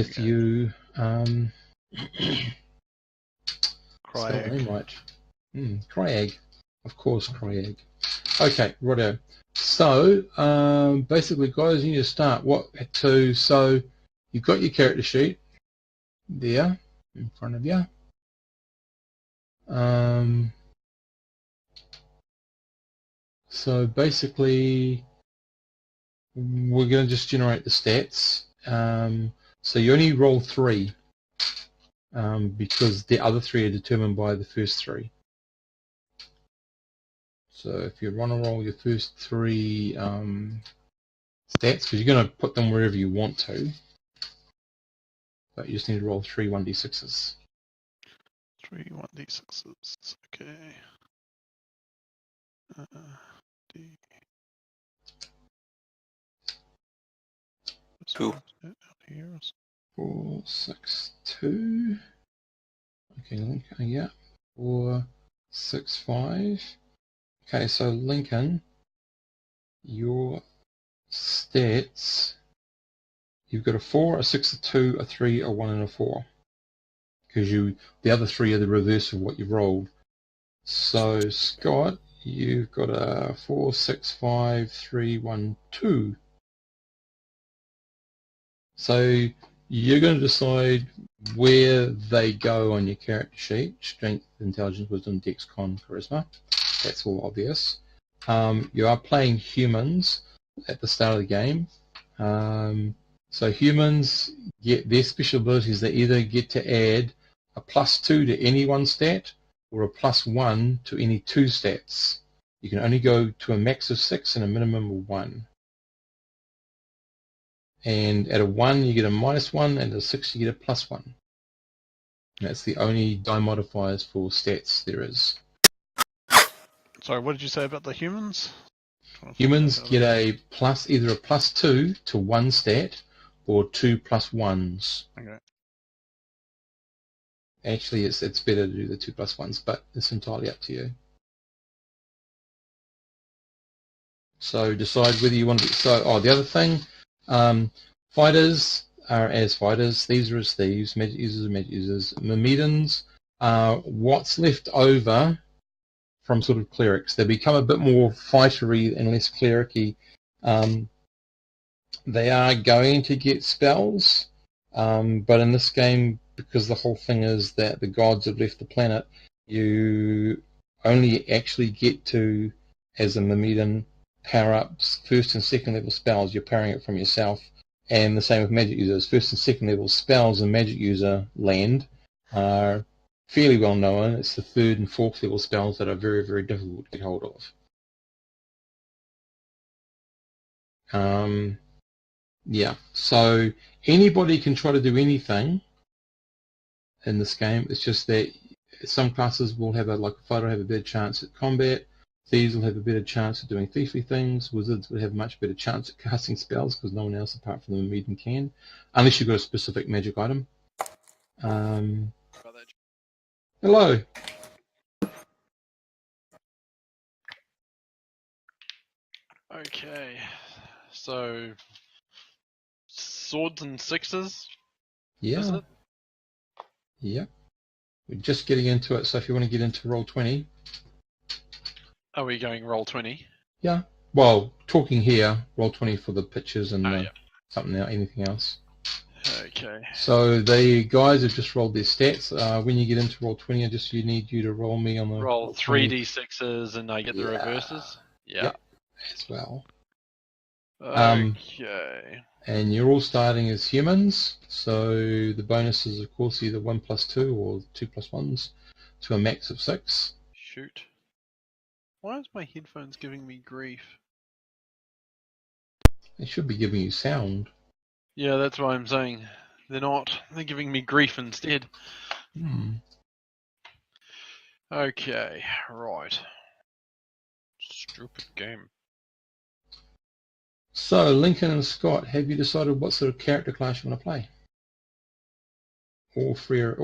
if you spell the name right. Cryag. Of course, Cryag. Okay, righto. So, basically, guys, you need to start. So, you've got your character sheet there in front of you. So, basically, we're going to just generate the stats. So, you only roll 3 because the other 3 are determined by the first 3. So if you want to roll your first 3 stats, because you're going to put them wherever you want to, but you just need to roll 3 1d6s. 3 1d6s, okay. D. 2. 4, 6, 2. Okay, Lincoln, yeah. 4, 6, 5. Okay, so Lincoln, your stats, you've got a 4, a 6, a 2, a 3, a 1, and a 4. Because the other 3 are the reverse of what you've rolled. So Scott, you've got a 4, 6, 5, 3, 1, 2. So you're going to decide where they go on your character sheet: strength, intelligence, wisdom, dex, con, charisma. That's all obvious. You are playing humans at the start of the game. So humans get their special abilities. They either get to add a +2 to any one stat or a +1 to any 2 stats. You can only go to a max of 6 and a minimum of 1. And at a 1 you get a -1, and at a 6 you get a +1. And that's the only die modifiers for stats there is. Sorry, what did you say about the humans? Humans get either a +2 to 1 stat or 2 +1s. Okay. Actually, it's better to do the 2 +1s, but it's entirely up to you. So decide whether you want to. The other thing, fighters are as fighters, thieves are as thieves, magic users are magic users. Myrmidons are what's left over from sort of clerics. They become a bit more fightery and less clericy. They are going to get spells, but in this game, because the whole thing is that the gods have left the planet, you only actually get to, as a Myrmidon, power up first and second level spells. You're powering it from yourself, and the same with magic users. First and second level spells in magic user land are fairly well known. It's the third and fourth level spells that are very, very difficult to get hold of. Yeah, so anybody can try to do anything in this game. It's just that some classes will have a fighter will have a better chance at combat. Thieves will have a better chance at doing thiefly things. Wizards will have a much better chance at casting spells because no one else apart from the Myrmidon can, unless you've got a specific magic item. Hello. Okay, so swords and 6s. Yeah. Is it? Yeah. We're just getting into it, so if you want to get into Roll20. Are we going Roll20? Yeah. Well, talking here, Roll20 for the pictures and yeah. something else, anything else. Okay. So the guys have just rolled their stats. When you get into Roll20, you need you to roll me on the roll 3d6s and I get the reverses. Yeah. Yep. As well. Okay. And you're all starting as humans, so the bonus is of course either 1 + 2 or 2 + 1s to a max of 6. Shoot. Why is my headphones giving me grief? They should be giving you sound. Yeah, that's why I'm saying. They're not. They're giving me grief instead. Okay, right. Stupid game. So, Lincoln and Scott, have you decided what sort of character class you want to play? All four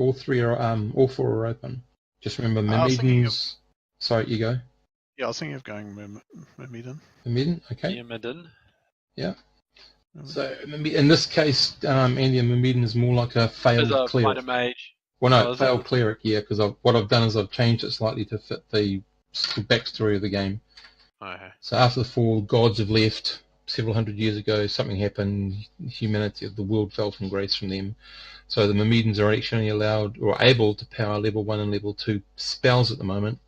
are open. Just remember, Myrmidons. Sorry, you go. Yeah, I was thinking of going Myrmidon. Myrmidon, okay. Myrmidon. Yeah. So in this case, Andy, a Myrmidon is more like a As failed a cleric. fighter mage. Well, no, Oh, is it? failed cleric, yeah, because what I've done is I've changed it slightly to fit the backstory of the game. Okay. So after the fall, gods have left several hundred years ago. Something happened. Humanity, the world fell from grace from them. So the Myrmidons are actually allowed or able to power level 1 and level 2 spells at the moment,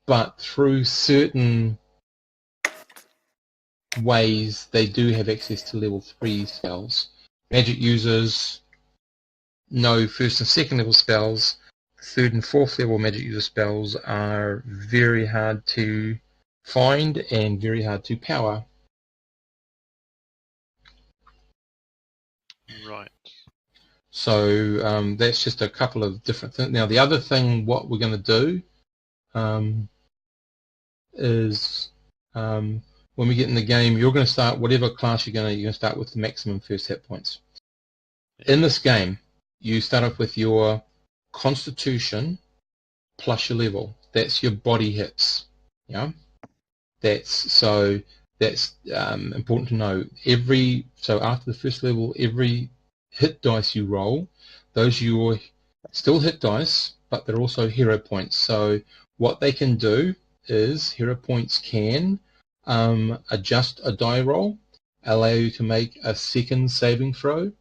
but through certain ways they do have access to level 3 spells. Magic users know first and second level spells. Third and fourth level magic user spells are very hard to find and very hard to power. Right. So that's just a couple of different things. Now the other thing, what we're going to do is when we get in the game, you're going to start whatever class you're going to start with the maximum first hit points. In this game, you start off with your Constitution plus your level. That's your body hits. Yeah, that's important to know. So after the first level, every hit dice you roll, those are your still hit dice, but they're also hero points. So what they can do is hero points can adjust a die roll, allow you to make a second saving throw.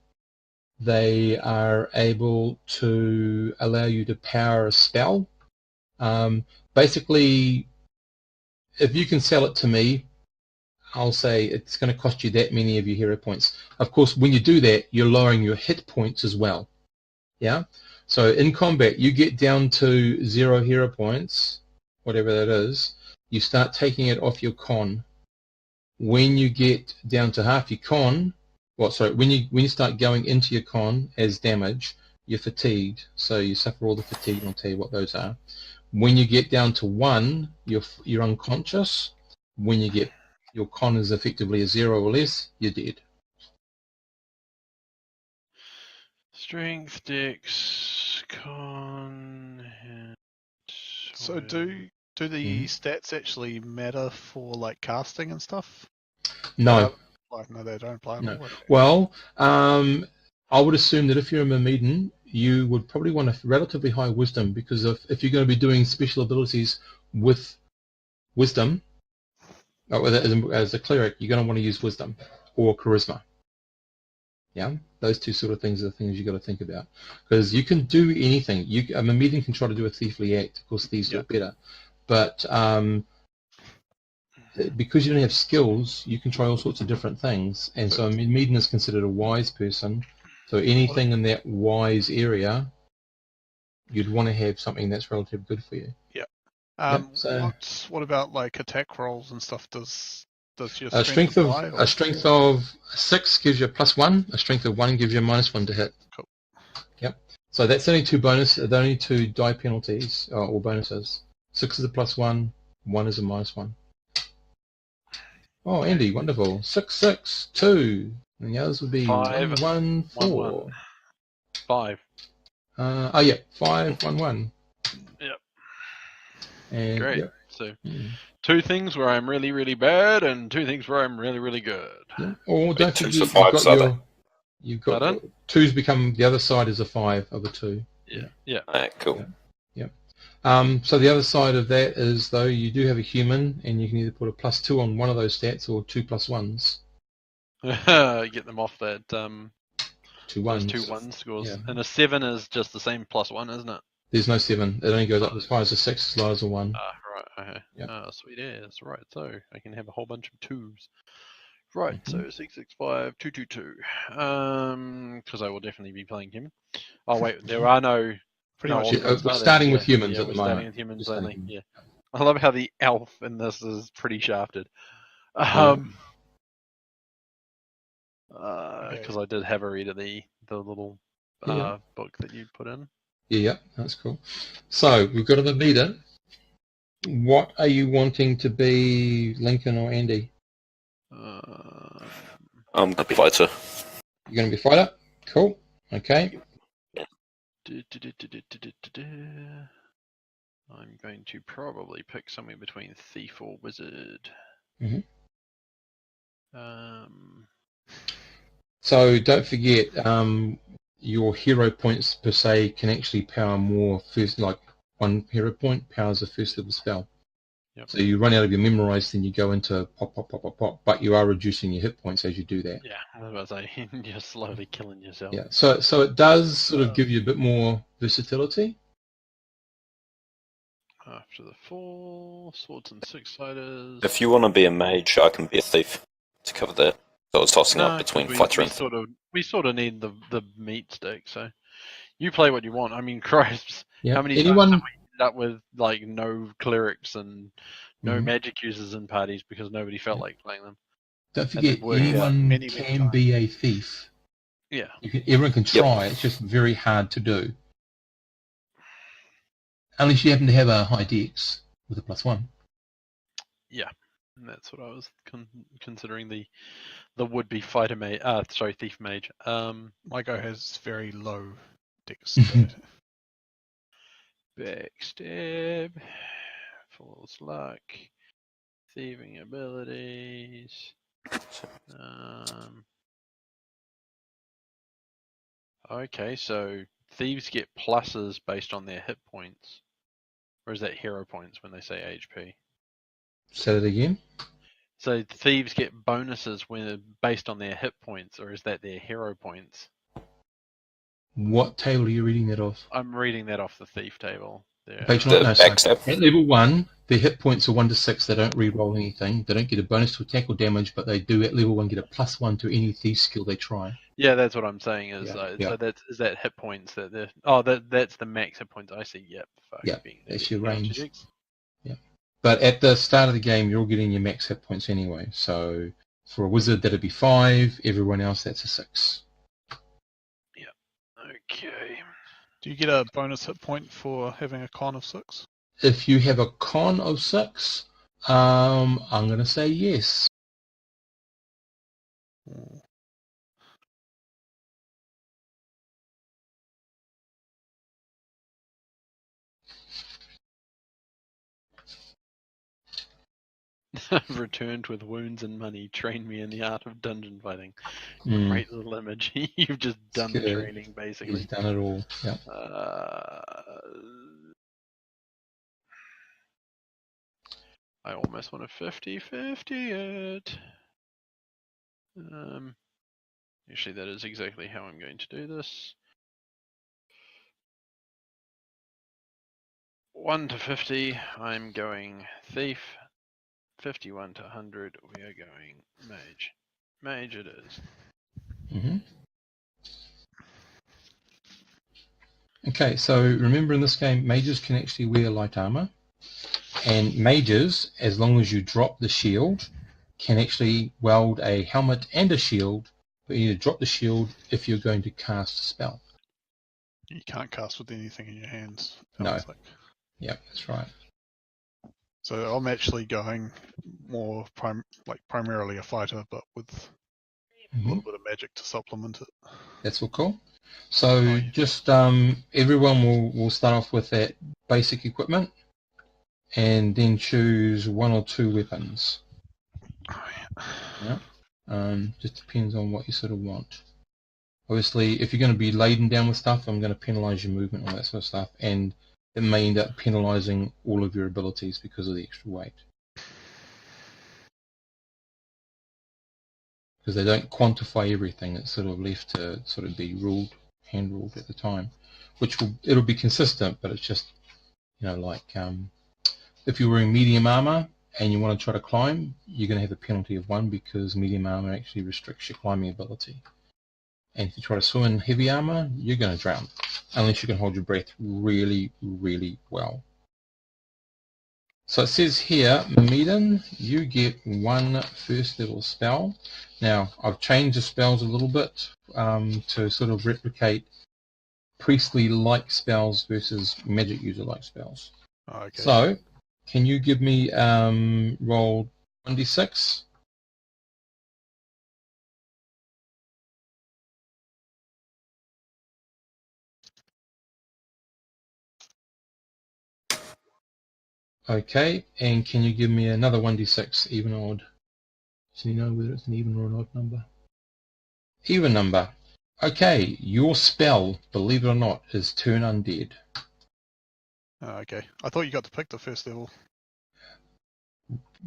They are able to allow you to power a spell. Basically, if you can sell it to me, I'll say it's going to cost you that many of your hero points. Of course, when you do that, you're lowering your hit points as well. Yeah. So in combat, you get down to 0 hero points, whatever that is. You start taking it off your con. When you get down to half your con, when you start going into your con as damage, you're fatigued. So you suffer all the fatigue, and I'll tell you what those are. When you get down to 1, you're unconscious. When you get your con is effectively a 0 or less, you're dead. Strength, dex, con, hit. So do the stats actually matter for like casting and stuff? No. No, they don't play. No. Well, I would assume that if you're a Myrmidon, you would probably want a relatively high wisdom, because if you're going to be doing special abilities with wisdom, as a cleric, you're going to want to use wisdom or charisma. Yeah, those two sort of things are the things you've got to think about, because you can do anything. A Myrmidon can try to do a thiefly act. Of course, thieves do it better, but because you don't have skills, you can try all sorts of different things. And so a Myrmidon is considered a wise person. So anything in that wise area, you'd want to have something that's relatively good for you. Yeah. So what about like attack rolls and stuff? Does your a strength apply? a strength of 6 gives you a +1. A strength of 1 gives you a -1 to hit. Cool. Yep. So that's only the only two die penalties or bonuses. 6 is a +1. 1 is a -1. Oh, Andy, wonderful. 6, 6, 2. And the others would be 5, 1, 1, 4. 1, 1. 5. Oh yeah, 5, 1, 1. Yep. And, great. Yep. So 2 things where I'm really, really bad, and 2 things where I'm really, really good. Yeah. Or don't forget, you've got Pardon? 2's become the other side is a 5 of a 2. Yeah. Alright, cool. Yeah. So the other side of that is, though, you do have a human, and you can either put a +2 on one of those stats or 2 +1s. Get them off that 2 those ones. 2 1 scores. Yeah. And a 7 is just the same +1, isn't it? There's no 7. It only goes up as far as a 6, as low as a 1. Right. Okay. Yep. Sweet as. Right. So I can have a whole bunch of 2s. Right. So 665 222. Because I will definitely be playing human. Oh wait, there are no. Pretty no much. alternates, We're are there? starting with humans at the we're moment. starting with humans We're only. starting. Yeah. I love how the elf in this is pretty shafted. Because I did have a read of the little book that you put in. Yeah, that's cool. So we've got a leader. What are you wanting to be, Lincoln or Andy? I'm gonna be fighter. You're going to be fighter? Cool. Okay. I'm going to probably pick somewhere between thief or wizard. So don't forget, your hero points per se can actually power more first, like one hero point powers a first level spell. Yep. So you run out of your memorize, then you go into pop, pop, pop, pop, pop, but you are reducing your hit points as you do that. Yeah, I was about to say, you're slowly killing yourself. Yeah, so it does sort of give you a bit more versatility. After the 4 swords and 6-siders. If you want to be a mage, I can be a thief to cover that. So I was tossing up between fighter and we sort of need the meat stick. So you play what you want. I mean, Christ, Yeah. how many times have we ended up with like no clerics and no magic users in parties because nobody felt like playing them? Don't forget, anyone can be a thief. Yeah. Everyone can try. It's just very hard to do. Unless you happen to have a high dex with a +1. Yeah, and that's what I was considering the would-be fighter mage. Sorry, thief mage. My guy has very low dex. Backstab, false luck, thieving abilities. Okay, so thieves get pluses based on their hit points, or is that hero points when they say HP? Say it again. So thieves get bonuses when based on their hit points, or is that their hero points? What table are you reading that off? I'm reading that off the thief table. Page The no, backstab. at level 1, their hit points are 1 to 6. They don't re-roll anything. They don't get a bonus to attack or damage, but they do at level 1 get a +1 to any thief skill they try. Yeah, that's what I'm saying. Is Yeah. so is that hit points that that's the max hit points I see. Yep. Yeah, that's your range. Jigs. Yeah, but at the start of the game, you're all getting your max hit points anyway. So for a wizard, that'd be 5. Everyone else, that's a 6. Yeah. Okay. Do you get a bonus hit point for having a con of 6? If you have a con of 6, I'm going to say yes. Returned with wounds and money. Train me in the art of dungeon fighting. Mm. Great little image. You've just done the training, basically. He's done it all. Yeah. I almost want to 50-50 it. Actually, that is exactly how I'm going to do this. 1 to 50, I'm going thief. 51 to 100, we are going mage. Mage it is. Mm-hmm. Okay, so remember in this game, mages can actually wear light armor, and mages, as long as you drop the shield, can actually weld a helmet and a shield, but you need to drop the shield if you're going to cast a spell. You can't cast with anything in your hands. No. Yeah, that's right. So I'm actually going more primarily a fighter, but with a little bit of magic to supplement it. That's all cool. So just everyone will start off with that basic equipment, and then choose 1 or 2 weapons. Yeah. Just depends on what you sort of want. Obviously, if you're going to be laden down with stuff, I'm going to penalize your movement and all that sort of stuff, and it may end up penalizing all of your abilities because of the extra weight. Because they don't quantify everything, it's sort of left to sort of be hand ruled at the time, it'll be consistent, but it's just, like if you're wearing medium armor and you want to try to climb, you're going to have a penalty of 1 because medium armor actually restricts your climbing ability. And if you try to swim in heavy armor, you're going to drown, unless you can hold your breath really, really well. So it says here, Maiden, you get 1 first level spell. Now, I've changed the spells a little bit to sort of replicate priestly-like spells versus magic user-like spells. Okay. So, can you give me roll 1d6? Okay, and can you give me another 1d6, even or odd? So you know whether it's an even or an odd number. Even number. Okay, your spell, believe it or not, is Turn Undead. Okay. I thought you got to pick the first level.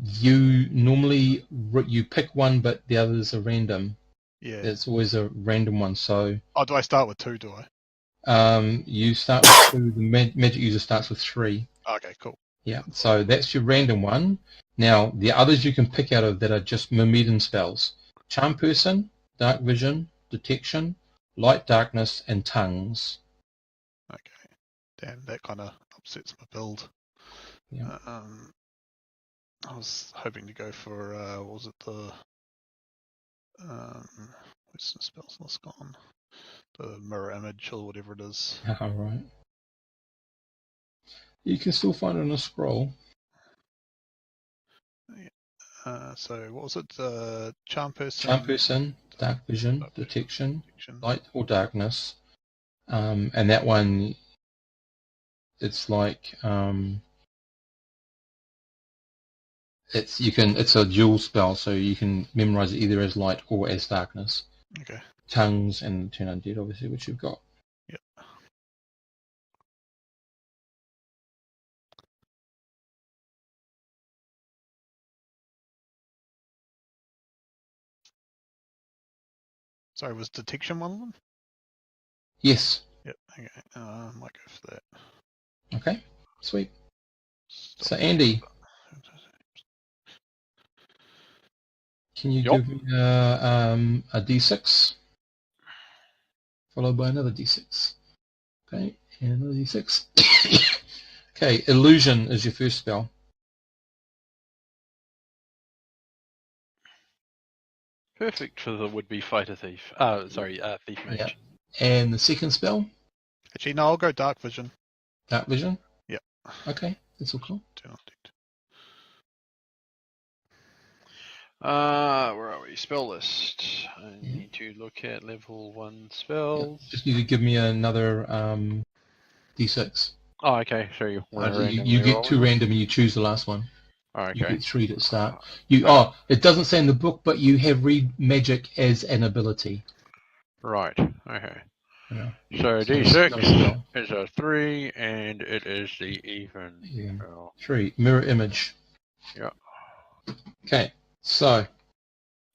You normally you pick one, but the others are random. Yeah. It's always a random one. So Oh, do I start with 2, do I? you start with 2. The magic user starts with 3. Okay, cool. Yeah. So that's your random one. Now the others you can pick out of that are just Myrmidon spells: Charm Person, Dark Vision, Detection, Light Darkness, and Tongues. Okay. Damn, that kind of upsets my build. Yeah. I was hoping to go for, what was it, the, where's the spells list gone? The mirror image or whatever it is. All right. You can still find it on a scroll. So what was it? Charm Person. Charm Person, Dark Vision, Dark Detection, Detection. Light or Darkness. And that one, it's like it's a dual spell, so you can memorize it either as light or as darkness. Okay. Tongues and Turn Undead, obviously, which you've got. Yep. Sorry, was Detection one of them? Yes. Yep. Okay. Might go for that. Okay. Sweet. Stop. So Andy, can you Yup. give me a D6 followed by another D6? Okay, and another D6. Okay, Illusion is your first spell. Perfect for the would-be fighter thief. Thief mage. Yeah. And the second spell, Actually, no, I'll go Dark Vision. Dark Vision. Yep. Okay, that's all cool. Do not do- Where are we? Spell list. I need to look at level 1 Yeah. spells. Just need to give me another D6. Oh, okay. Show you. You get 2 random and you choose the last one. Oh, You okay. get 3 at the start. It doesn't say in the book, but you have read magic as an ability. Right. Okay. Yeah. So It's not D6 a spell. is a 3, and it is the even Yeah. spell. 3. Mirror image. Yeah. Okay. So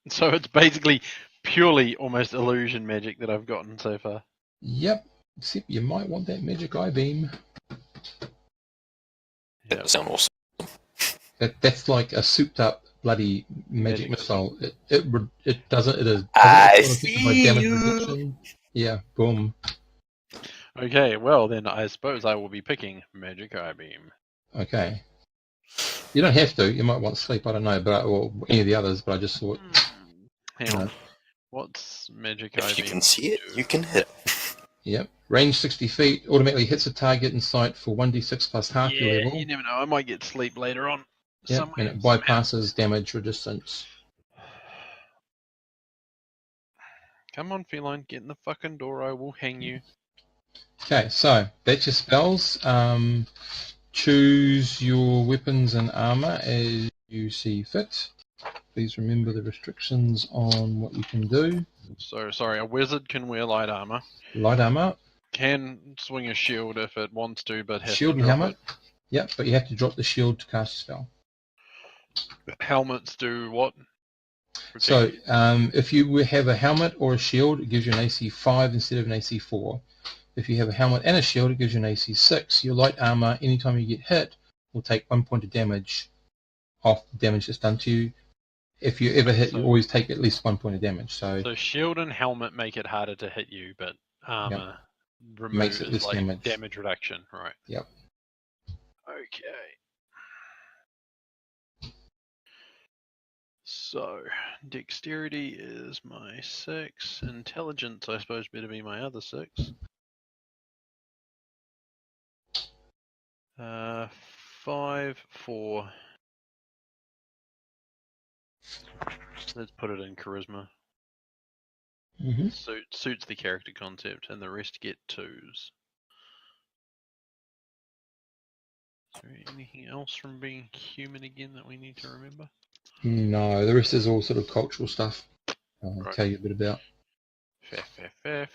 So it's basically purely almost illusion magic that I've gotten so far. yep. Except you might want that magic eye beam. That Yep. would sound awesome. That's like a souped up bloody magic missile. It doesn't. It is. I Doesn't affected by see damage you. reduction. Yeah. Boom. Okay, well then I suppose I will be picking Magic Eye Beam. Okay. You don't have to. You might want sleep. I don't know, or any of the others. But I just thought. Hang on. What's Magic Eye Beam? If you can see it, do? you can hit. Yep. Range 60 feet. Automatically hits a target in sight for 1d6 plus half your level. You never know. I might get sleep later on. Yep. And it bypasses damage resistance. Come on, feline, get in the fucking door. I will hang you. Okay, so that's your spells. Choose your weapons and armor as you see fit. Please remember the restrictions on what you can do. So, sorry, a wizard can wear light armor. Light armor. Can swing a shield if it wants to, but has Shield to and drop helmet. Yep, but you have to drop the shield to cast a spell. it. Helmets do what? Protect So you? if you have a helmet or a shield, it gives you an AC 5 instead of an AC 4. If you have a helmet and a shield, it gives you an AC 6. Your light armor, anytime you get hit, will take 1 point of damage off the damage that's done to you. If you ever hit, you always take at least 1 point of damage. So shield and helmet make it harder to hit you, but armor makes removes it less damage reduction, right? Yep. Okay. So, dexterity is my 6. Intelligence, I suppose, better be my other 6. 5, 4. Let's put it in charisma. Mm-hmm. Suits the character concept, and the rest get 2s. Is there anything else from being human again that we need to remember? No, the rest is all sort of cultural stuff. I'll Right. tell you a bit about. F.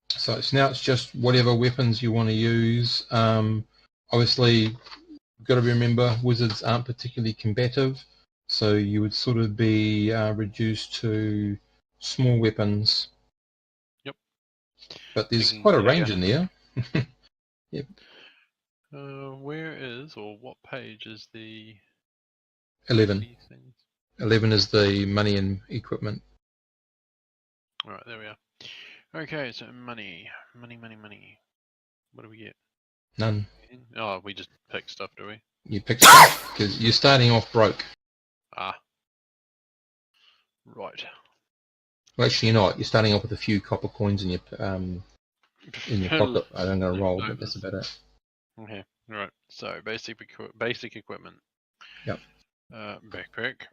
So now it's just whatever weapons you want to use. Obviously, got to remember wizards aren't particularly combative, so you would sort of be reduced to small weapons. Yep. But there's Thinking quite a dagger. range in there. Yep. Where is, or what page is the 11. key things? 11 is the money and equipment. Alright, there we are. Okay, so money. Money. What do we get? None. Oh, we just pick stuff, do we? You pick stuff because you're starting off broke. Ah. Right. Well, actually, you're not. You're starting off with a few copper coins in your pocket. I don't know roll, but that's about it. Okay, right. So basic equipment. Yep. Backpack.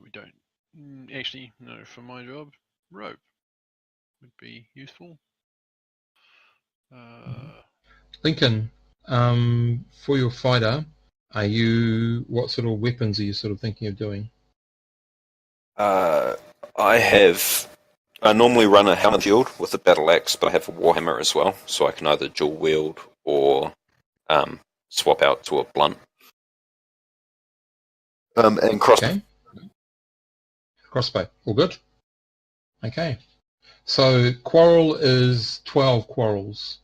We don't actually no. For my job, rope would be useful. Lincoln, for your fighter, what sort of weapons are you sort of thinking of doing? I normally run a helmet shield with a battle axe, but I have a warhammer as well, so I can either dual wield or swap out to a blunt. And crossbow. Okay. Crossbow, all good? Okay. So quarrel is 12 quarrels.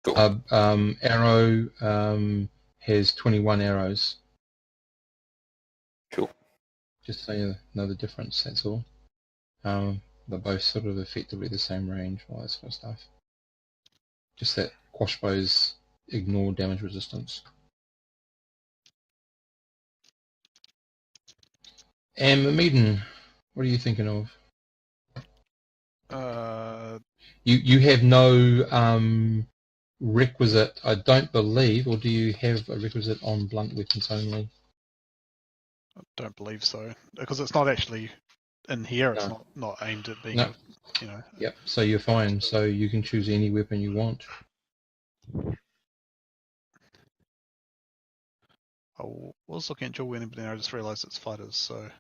Cool. Arrow has 21 arrows. Cool. Just so you know the difference, that's all. They're both sort of effectively the same range, all that sort of stuff. Just that crossbows ignore damage resistance. And Meaden, what are you thinking of? You have no requisite, I don't believe, or do you have a requisite on blunt weapons only? I don't believe so, because it's not actually in here. It's No. not aimed at being, No. Yep. So you're fine. So you can choose any weapon you want. I was looking at dual wielding, but then I just realised it's fighters. So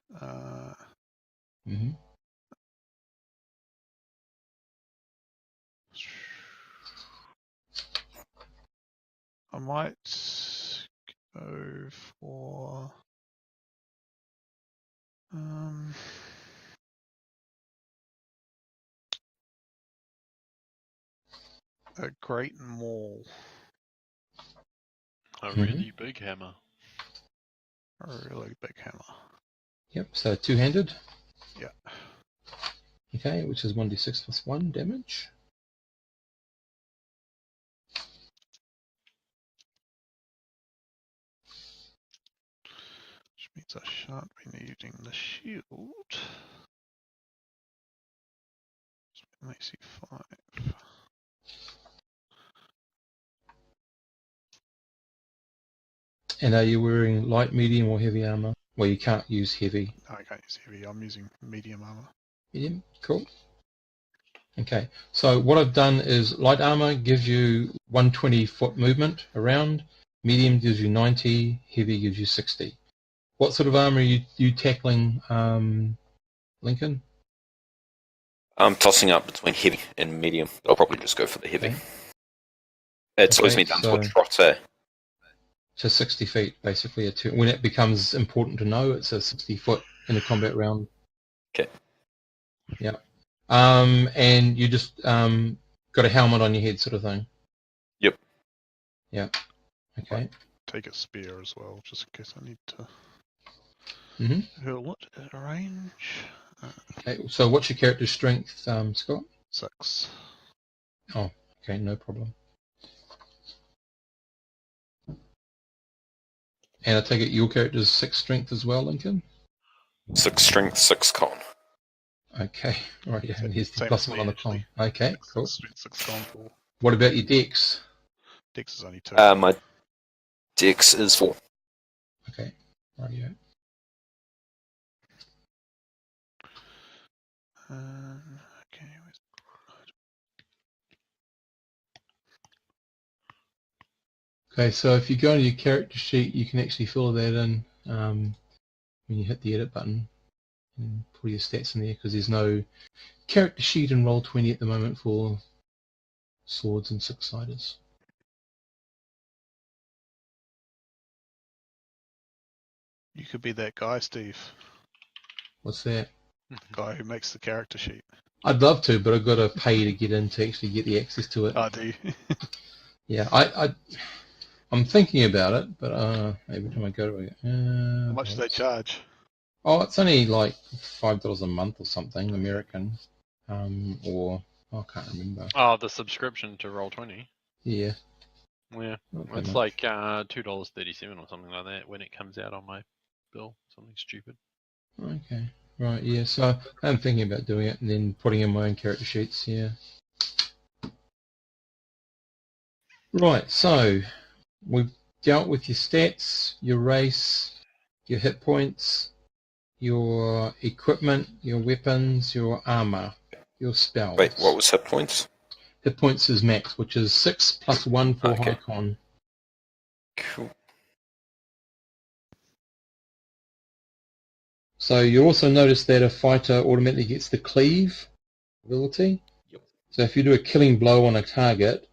Mm-hmm. I might go for a great maul. A really big hammer. A really big hammer. Yep. So two-handed. Yeah. Okay, which is 1d6 plus 1 damage. Which means I shan't be needing the shield. Makes you 5. And are you wearing light, medium, or heavy armor? Well, you can't use heavy. No, I can't use heavy. I'm using medium armor. Medium, cool. Okay, so what I've done is light armor gives you 120 foot movement around, medium gives you 90, heavy gives you 60. What sort of armor are you tackling, Lincoln? I'm tossing up between heavy and medium. I'll probably just go for the heavy. Okay. It slows me down to a trot. To 60 feet, basically. When it becomes important to know, it's a 60 foot in a combat round. Okay. Yeah. And you just got a helmet on your head, sort of thing. Yep. Yeah. Okay. Take a spear as well, just in case I need to hurl it at a range. Okay. So what's your character's strength, Scott? 6. Oh, okay, no problem. And I take it your character's 6 strength as well, Lincoln? 6 strength, 6 con. Okay. All right, yeah, and here's the Same plus as 1 me, on the actually. con. Okay, cool. 6 con for. What about your dex? Dex is only 2. My dex is 4. Okay, right, yeah. Okay, Okay, so if you go into your character sheet, you can actually fill that in when you hit the edit button and put your stats in there, because there's no character sheet in Roll20 at the moment for swords and six-siders. You could be that guy, Steve. What's that? The guy who makes the character sheet. I'd love to, but I've got to pay to get in to actually get the access to it. Oh, do you? Yeah, I'm thinking about it, but every time I go to it, How much do they charge? oh, it's only like $5 a month or something, American, or I can't remember. Oh, the subscription to Roll20. Yeah, Yeah, not that it's much. like $2.37 or something like that when it comes out on my bill. Something stupid. Okay, right, yeah. So I'm thinking about doing it and then putting in my own character sheets. Yeah. Right, so we've dealt with your stats, your race, your hit points, your equipment, your weapons, your armor, your spells. Wait, what was hit points? Hit points is max, which is 6 plus 1 for Okay. high con. Cool. So you also notice that a fighter automatically gets the cleave ability. Yep. So if you do a killing blow on a target,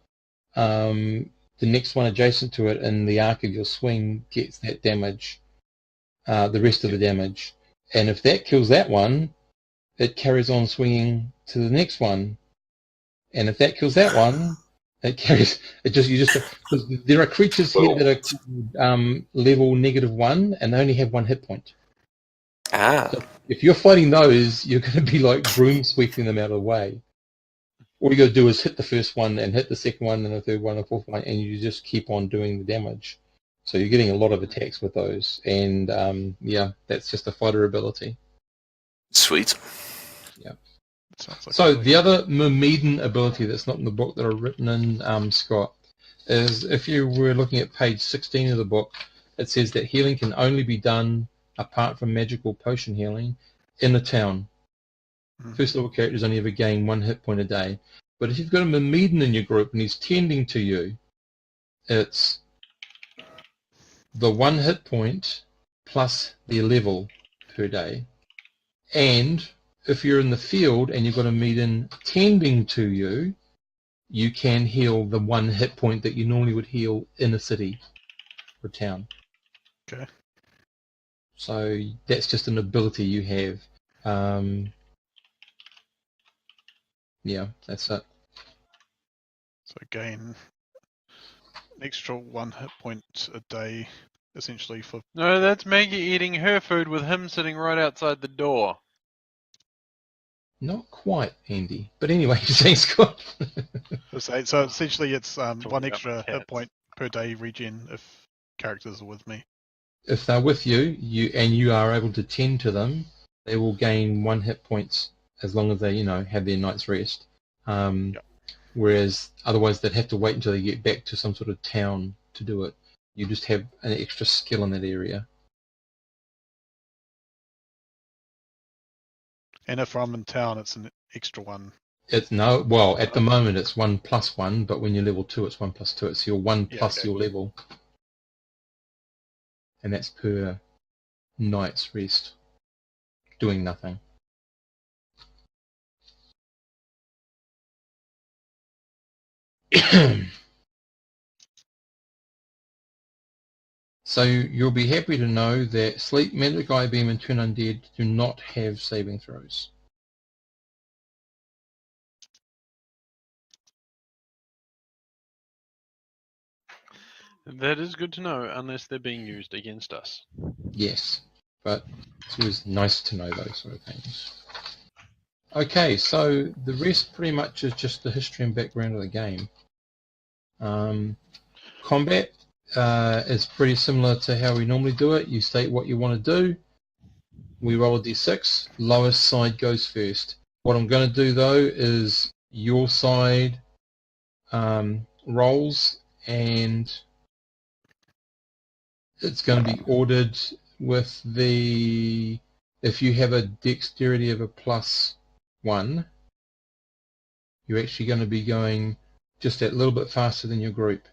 the next one adjacent to it in the arc of your swing gets that damage, the rest of the damage. And if that kills that one, it carries on swinging to the next one. And if that kills that one, it carries. Because there are creatures here that are level -1, and they only have 1 hit point. Ah, So if you're fighting those, you're going to be like broom sweeping them out of the way. All you got to do is hit the first one, and hit the second one, and the third one, and the fourth one, and you just keep on doing the damage. So you're getting a lot of attacks with those, and yeah, that's just a fighter ability. sweet. Sounds like So a really the other Myrmidon ability that's not in the book that are written in, Scott, is if you were looking at page 16 of the book, it says that healing can only be done, apart from magical potion healing, in a town. First level characters only ever gain 1 hit point a day. But if you've got a Myrmidon in your group and he's tending to you, it's the 1 hit point plus their level per day. And if you're in the field and you've got a Myrmidon tending to you, you can heal the 1 hit point that you normally would heal in a city or town. Okay. So that's just an ability you have. Yeah, that's it. So gain an extra 1 hit point a day, essentially for. No, that's Maggie eating her food with him sitting right outside the door. Not quite, Andy. But anyway, thanks, Scott. So essentially, it's Talking 1 about extra my hit cats. point per day regen if characters are with me. If they're with you, and you are able to tend to them, they will gain 1 hit points as long as they, have their night's rest. Yep. Whereas otherwise they'd have to wait until they get back to some sort of town to do it. You just have an extra skill in that area. And if I'm in town, it's an extra 1. At the moment it's 1 plus 1, but when you're level 2 it's 1 plus 2. It's your 1 plus your level. And that's per night's rest. Doing nothing. So you'll be happy to know that Sleep, Magic Eye Beam and Turn Undead do not have saving throws. That is good to know, unless they're being used against us. Yes, but it's always nice to know those sort of things. Okay, so the rest pretty much is just the history and background of the game. Combat is pretty similar to how we normally do it. You state what you want to do. We roll a d6. Lowest side goes first. What I'm going to do though is your side rolls, and it's going to be ordered with if you have a dexterity of a +1, you're actually going to be going just that little bit faster than your group.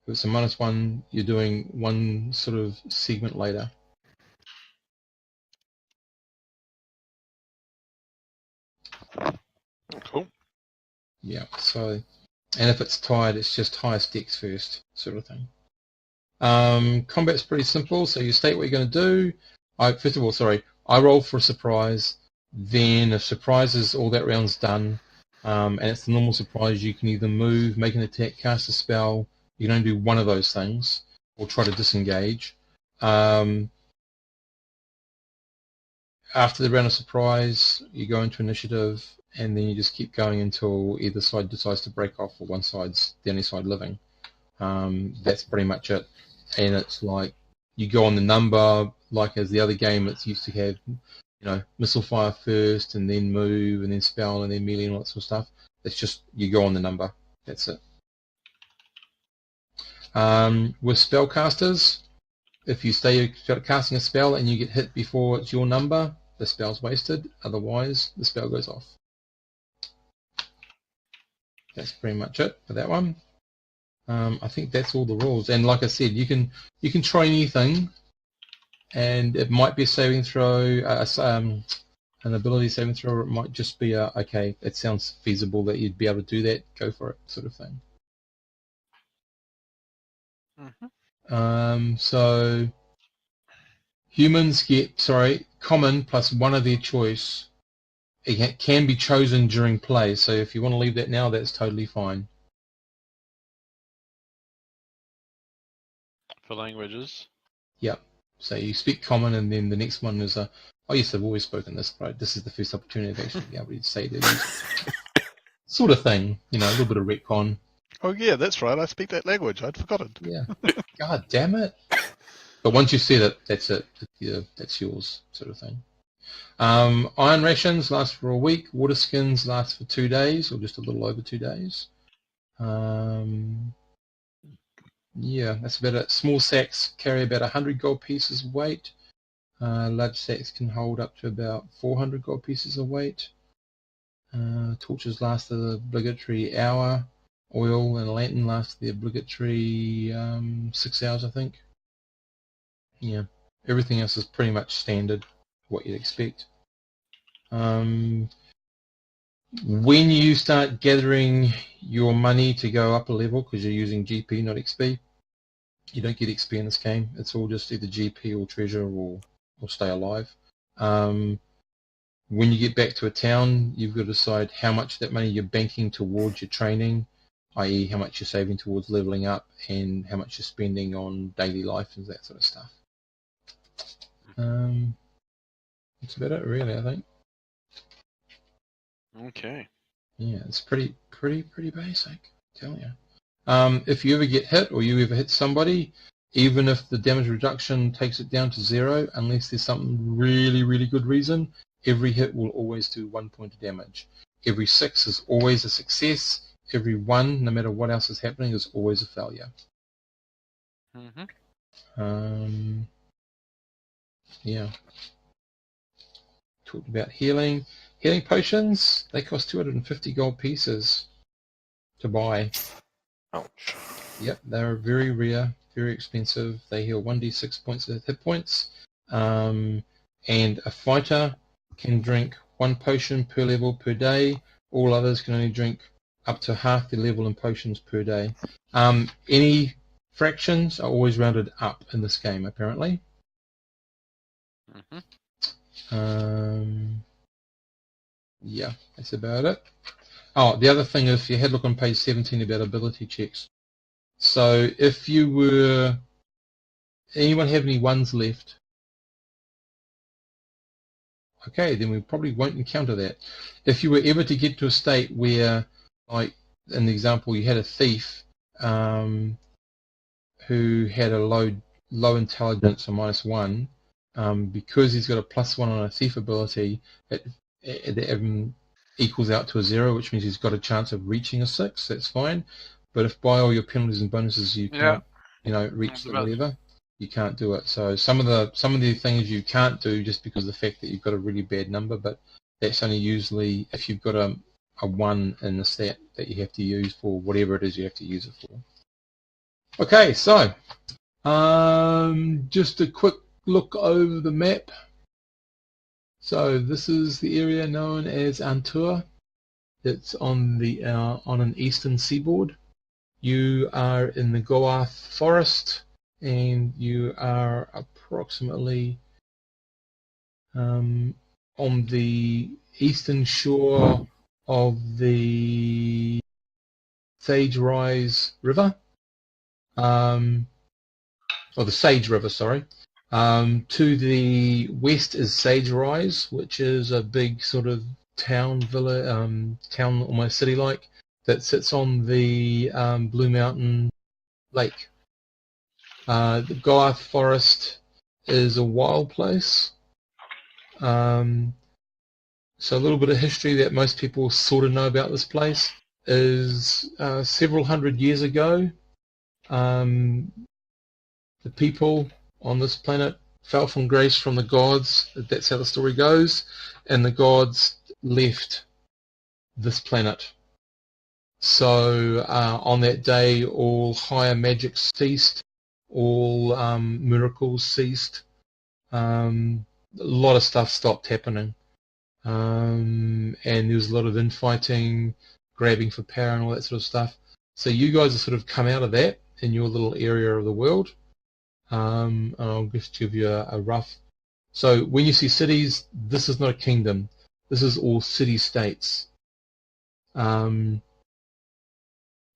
If it's a -1, you're doing one sort of segment later. Cool. Yeah, so, and if it's tied, it's just highest dex first, sort of thing. Combat's pretty simple, so you state what you're going to do. First of all, I roll for a surprise, then if surprise is all that round's done, and it's the normal surprise, you can either move, make an attack, cast a spell. You can only do one of those things, or try to disengage. After the round of surprise, you go into initiative, and then you just keep going until either side decides to break off, or one side's the only side living. That's pretty much it. And it's like you go on the number, like as the other game, it's used to have, missile fire first, and then move, and then spell, and then melee, and all that sort of stuff. It's just you go on the number. That's it. With spellcasters, if you stay casting a spell and you get hit before it's your number, the spell's wasted. Otherwise, the spell goes off. That's pretty much it for that one. I think that's all the rules. And like I said, you can try anything, and it might be a saving throw, an ability saving throw, or it might just be okay, it sounds feasible that you'd be able to do that, go for it, sort of thing. Mm-hmm. So humans get, common plus one of their choice. It can be chosen during play, so if you want to leave that now, that's totally fine. For languages. Yep. So you speak common, and then the next one is oh yes, I've always spoken this, right? This is the first opportunity to actually be able to say that. Sort of thing, a little bit of retcon. Oh yeah, that's right. I speak that language. I'd forgotten. Yeah. God damn it. But once you've said it, that's it. That's yours, sort of thing. Iron rations last for a week. Water skins last for 2 days, or just a little over 2 days. Yeah, that's about it. Small sacks carry about 100 gold pieces of weight. Large sacks can hold up to about 400 gold pieces of weight. Torches last the obligatory hour. Oil and a lantern last the obligatory 6 hours, I think. Yeah, everything else is pretty much standard, what you'd expect. When you start gathering your money to go up a level, because you're using GP, not XP, you don't get XP in this game. It's all just either GP or treasure or stay alive. When you get back to a town, you've got to decide how much of that money you're banking towards your training, i.e. how much you're saving towards leveling up, and how much you're spending on daily life and that sort of stuff. That's about it, really, I think. Okay. Yeah, it's pretty basic, I tell you. If you ever get hit, or you ever hit somebody, even if the damage reduction takes it down to 0, unless there's some really good reason, every hit will always do 1 point of damage. Every 6 is always a success. Every 1, no matter what else is happening, is always a failure. Mm-hmm. Yeah. Talked about healing. Healing potions, they cost 250 gold pieces to buy. Ouch. Yep, they're very rare, very expensive. They heal 1d6 points of hit points. And a fighter can drink 1 potion per level per day. All others can only drink up to half the level in potions per day. Any fractions are always rounded up in this game, apparently. Mm-hmm. Yeah, that's about it. Oh, the other thing is, you had a look on page 17 about ability checks. So if you were... Anyone have any 1s left? Okay, then we probably won't encounter that. If you were ever to get to a state where, like in the example, you had a thief who had a low intelligence, or -1, because he's got a +1 on a thief ability, it equals out to a 0, which means he's got a chance of reaching a 6. That's fine. But if by all your penalties and bonuses you can't, reach the whatever, you can't do it. So some of the things you can't do just because of the fact that you've got a really bad number, but that's only usually if you've got a 1 in the stat that you have to use for whatever it is you have to use it for. Okay, so just a quick look over the map. So this is the area known as Antaur. It's on the on an eastern seaboard. You are in the Goath forest, and you are approximately on the eastern shore of the Sage Rise River, or the Sage River, sorry. To the west is Sage Rise, which is a big sort of town, town almost city-like, that sits on the Blue Mountain Lake. The Goath Forest is a wild place. So a little bit of history that most people sort of know about this place is several hundred years ago, the people on this planet fell from grace from the gods. That's how the story goes. And the gods left this planet. So on that day, all higher magic ceased, all miracles ceased. A lot of stuff stopped happening. And there was a lot of infighting, grabbing for power and all that sort of stuff. So you guys have sort of come out of that in your little area of the world. I'll just give you a rough. So when you see cities, this is not a kingdom. This is all city-states.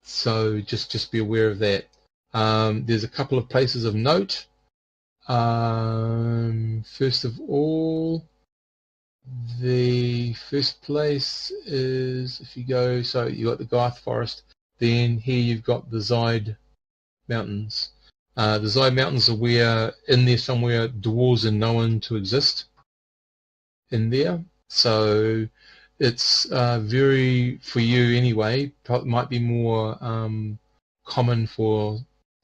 So just be aware of that. There's a couple of places of note. First of all, the first place is, if you go, so you got the Goath Forest, then here you've got the Zide Mountains. The Zide Mountains are where, in there somewhere, dwarves are known to exist in there. So it's very, for you anyway, might be more common for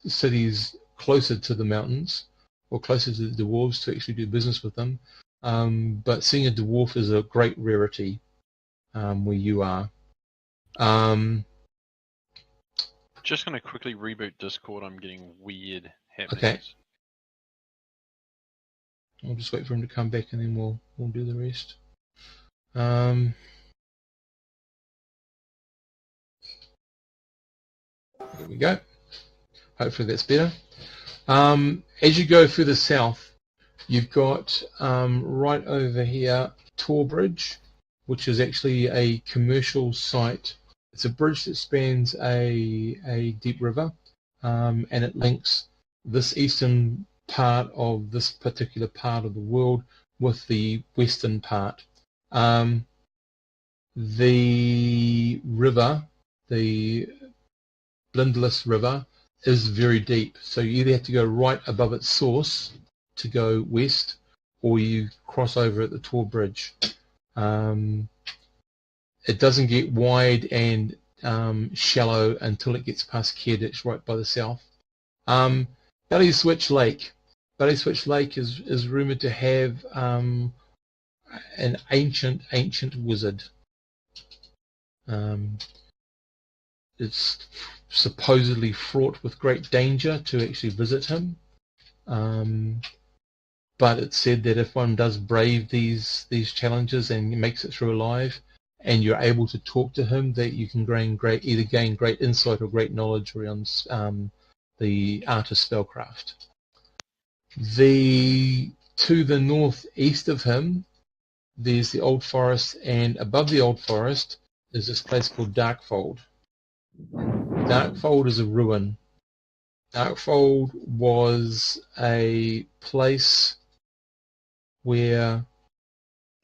cities closer to the mountains or closer to the dwarves to actually do business with them. But seeing a dwarf is a great rarity where you are. Just going to quickly reboot Discord. I'm getting weird happenings. Okay. I'll just wait for him to come back and then we'll do the rest. There we go. Hopefully that's better. As you go further south, you've got right over here Tor Bridge, which is actually a commercial site. It's a bridge that spans a deep river, and it links this eastern part of this particular part of the world with the western part. The river, the Blindless River, is very deep, so you either have to go right above its source to go west, or you cross over at the Tor Bridge. It doesn't get wide and shallow until it gets past Keerditch right by the south. Belly Switch Lake. Belly Switch Lake is rumored to have an ancient wizard. It's supposedly fraught with great danger to actually visit him. But it's said that if one does brave these challenges and makes it through alive, and you're able to talk to him, that you can either gain great insight or great knowledge around the art of spellcraft. To the northeast of him, there's the Old Forest, and above the Old Forest is this place called Darkfold. Darkfold is a ruin. Darkfold was a place where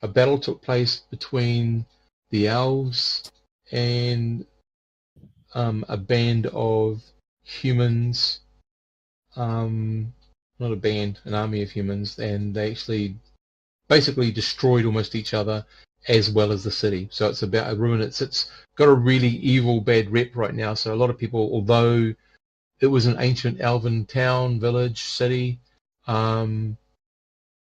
a battle took place between the elves and a band of humans, not a band, an army of humans, and they actually basically destroyed almost each other as well as the city. So it's about a ruin. It's got a really evil, bad rep right now. So a lot of people, although it was an ancient elven town, village, city,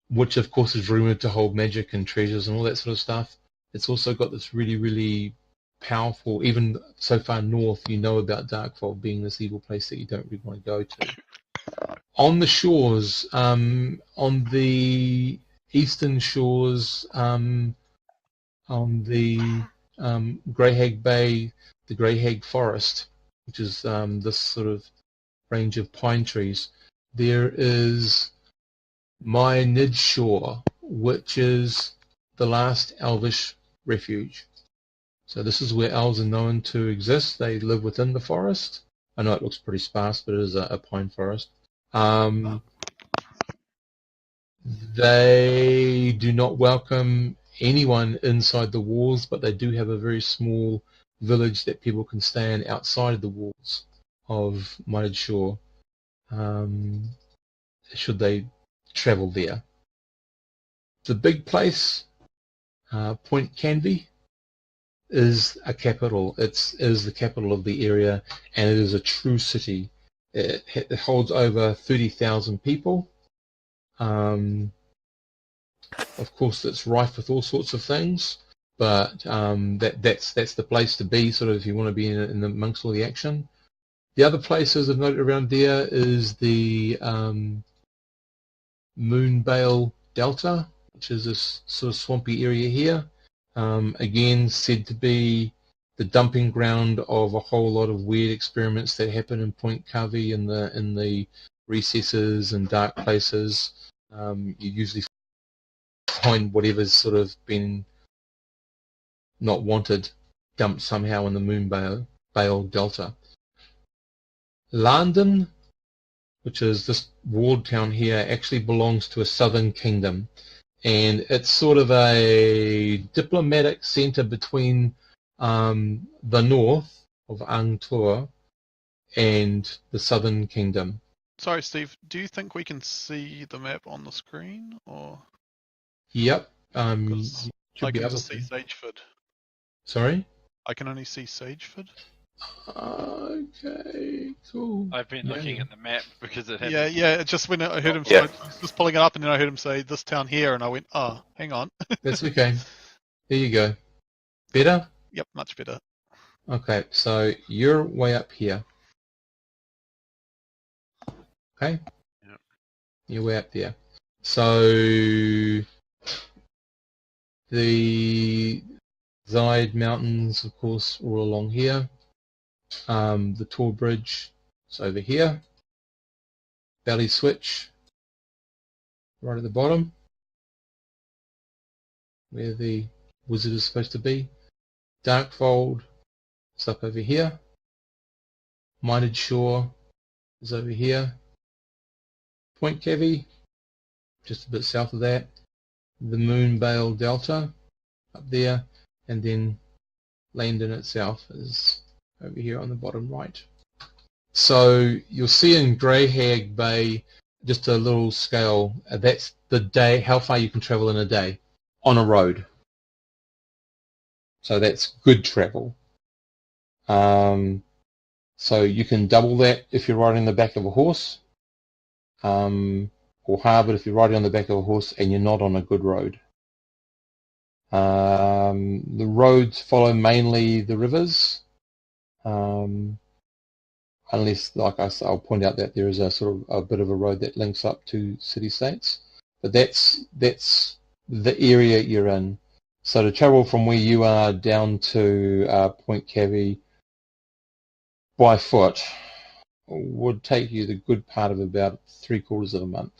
which of course is rumored to hold magic and treasures and all that sort of stuff, it's also got this really, really powerful. Even so far north, you know about Darkfold being this evil place that you don't really want to go to. On the shores, on the eastern shores, on the Greyhag Bay, the Greyhag Forest, which is this sort of range of pine trees, there is My Nid Shore, which is the last elvish refuge. So this is where elves are known to exist. They live within the forest. I know it looks pretty sparse, but it is a pine forest. They do not welcome anyone inside the walls, but they do have a very small village that people can stay in outside of the walls of Mud Shore, should they travel there. The big place, Point Canvey, is a capital. It is the capital of the area, and it is a true city. It holds over 30,000 people. Of course, it's rife with all sorts of things, but that's the place to be, sort of, if you want to be in amongst all the action. The other places I've noted around there is the Moonbale Delta, which is this sort of swampy area here. Again, said to be the dumping ground of a whole lot of weird experiments that happen in Point Covey in the recesses and dark places. You usually find whatever's sort of been not wanted dumped somehow in the Moonbale Delta. London, which is this walled town here, actually belongs to a southern kingdom, and it's sort of a diplomatic centre between the north of Antaur and the southern kingdom. Sorry, Steve. Do you think we can see the map on the screen, or? Yep. Because Should I be can able just see to. Sageford. Sorry? I can only see Sageford. Okay, cool. I've been looking at the map because it had. Yeah. It's just when I heard him, Yeah. I was just pulling it up, and then I heard him say this town here, and I went, oh, hang on. That's okay. There you go. Better? Yep, much better. Okay, so you're way up here. Okay? Yep. You're way up there. So the Zide Mountains, of course, are all along here. The Tor Bridge is over here. Valley Switch, right at the bottom, where the wizard is supposed to be. Darkfold is up over here. Minded Shore is over here. Point Cavey, just a bit south of that. The Moonbale Delta up there, and then Landon itself is over here on the bottom right. So you'll see in Greyhag Bay, just a little scale, that's the day, how far you can travel in a day on a road. So that's good travel. So you can double that if you're riding the back of a horse, or halve it if you're riding on the back of a horse and you're not on a good road. The roads follow mainly the rivers, unless, like I'll point out that there is a sort of a bit of a road that links up to city-states. But that's the area you're in. So to travel from where you are down to Point Cavey by foot would take you the good part of about 3/4 of a month.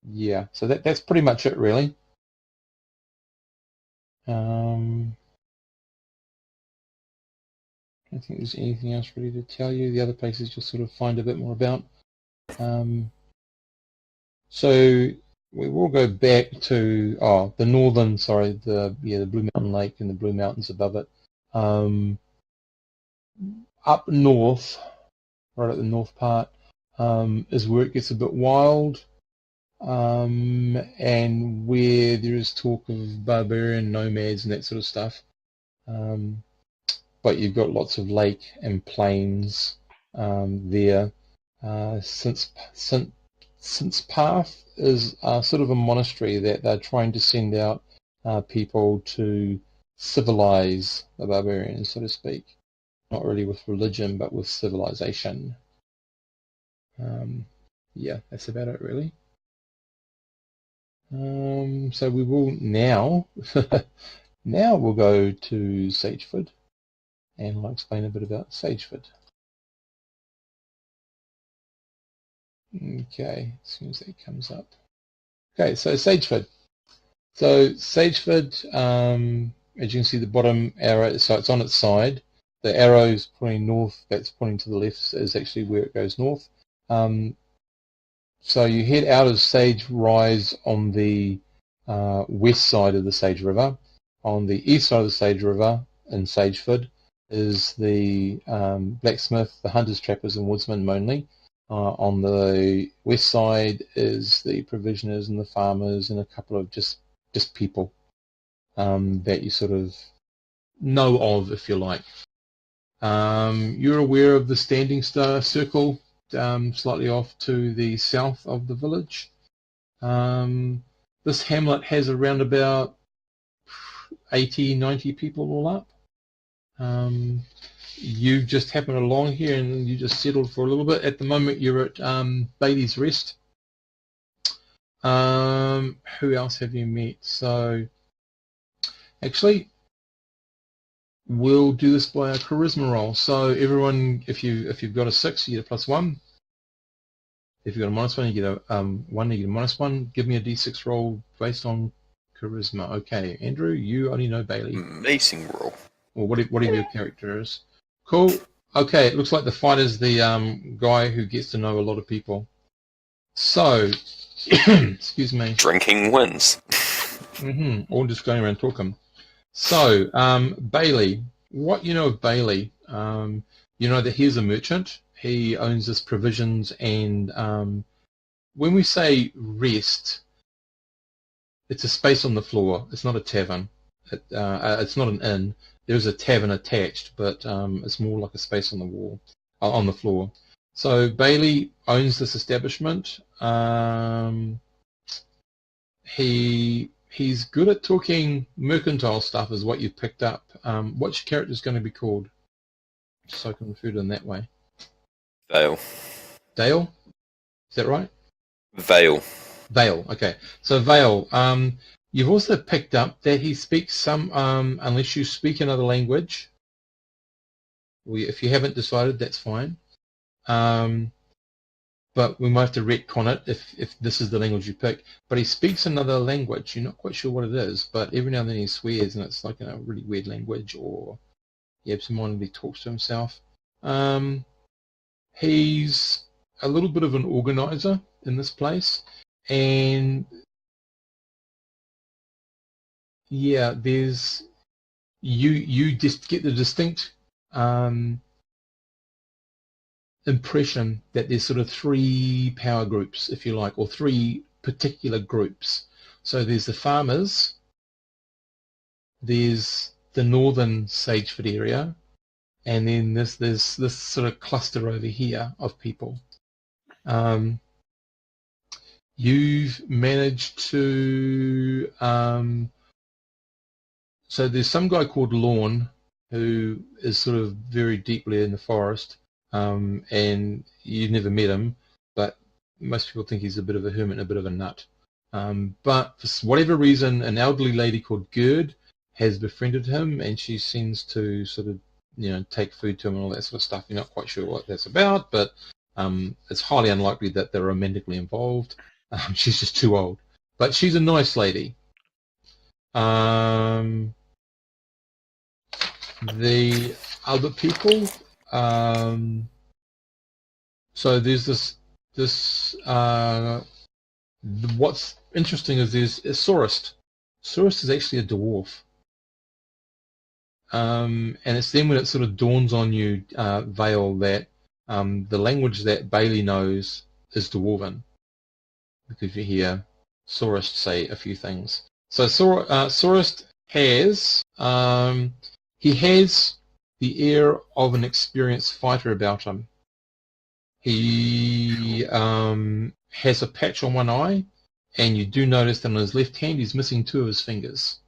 Yeah, so that's pretty much it, really. I don't think there's anything else really to tell you. The other places you'll sort of find a bit more about. So we will go back to the northern, the Blue Mountain Lake and the Blue Mountains above it. Up north, right at the north part, is where it gets a bit wild, and where there is talk of barbarian nomads and that sort of stuff. But you've got lots of lake and plains there. Since since Path is sort of a monastery that they're trying to send out people to civilize the barbarians, so to speak. Not really with religion, but with civilization. Yeah, that's about it, really. So we will now, now we'll go to Sageford, and I'll explain a bit about Sageford. Okay, as soon as that comes up. Okay, so Sageford. So Sageford, as you can see, the bottom arrow, so it's on its side. The arrow is pointing north, that's pointing to the left, is actually where it goes north. So you head out of Sage Rise on the west side of the Sage River. On the east side of the Sage River in Sageford is the blacksmith, the hunters, trappers and woodsmen mainly. On the west side is the provisioners and the farmers and a couple of just people that you sort of know of, if you like. You're aware of the Standing Star Circle slightly off to the south of the village. This hamlet has around about 80, 90 people all up. You just happened along here and you just settled for a little bit. At the moment you're at Bailey's Rest. Who else have you met? So actually we'll do this by a charisma roll. So everyone, if you've got a 6, you get a +1. If you've got a -1, you get a 1, you get a -1. Give me a d6 roll based on charisma. Okay, Andrew, you only know Bailey. Amazing roll. Or whatever your character is. Cool. Okay, it looks like the fighter's the guy who gets to know a lot of people. So, excuse me. Drinking wins. Or just going around talking. So, Bailey, what you know of Bailey, you know that he's a merchant. He owns this provisions and when we say rest, it's a space on the floor. It's not a tavern. It's not an inn. There's a tavern attached, but it's more like a space on the wall, on the floor. So Bailey owns this establishment. He's good at talking mercantile stuff, is what you've picked up. What's your character's going to be called? So I can refer to him that way. Vale. Dale? Is that right? Vale. Vale. Okay. So Vale. You've also picked up that he speaks some, unless you speak another language. If you haven't decided, that's fine. But we might have to retcon it if this is the language you pick. But he speaks another language. You're not quite sure what it is, but every now and then he swears, and it's like a really weird language, or he absentmindedly talks to himself. He's a little bit of an organizer in this place, and yeah, there's you just get the distinct impression that there's sort of 3 power groups, if you like, or 3 particular groups. So there's the farmers, there's the northern Sageford area, and then there's this sort of cluster over here of people. You've managed to so there's some guy called Lorne who is sort of very deeply in the forest, and you've never met him, but most people think he's a bit of a hermit and a bit of a nut. But for whatever reason, an elderly lady called Gerd has befriended him, and she seems to sort of, take food to him and all that sort of stuff. You're not quite sure what that's about, but it's highly unlikely that they're romantically involved. She's just too old. But she's a nice lady. The other people, so there's this what's interesting is there's Saurus. Saurus is actually a dwarf. And it's then when it sort of dawns on you, Vale, that the language that Bailey knows is Dwarven, because you hear Saurus say a few things. So Saurus has he has the air of an experienced fighter about him. He has a patch on one eye, and you do notice that on his left hand he's missing 2 of his fingers.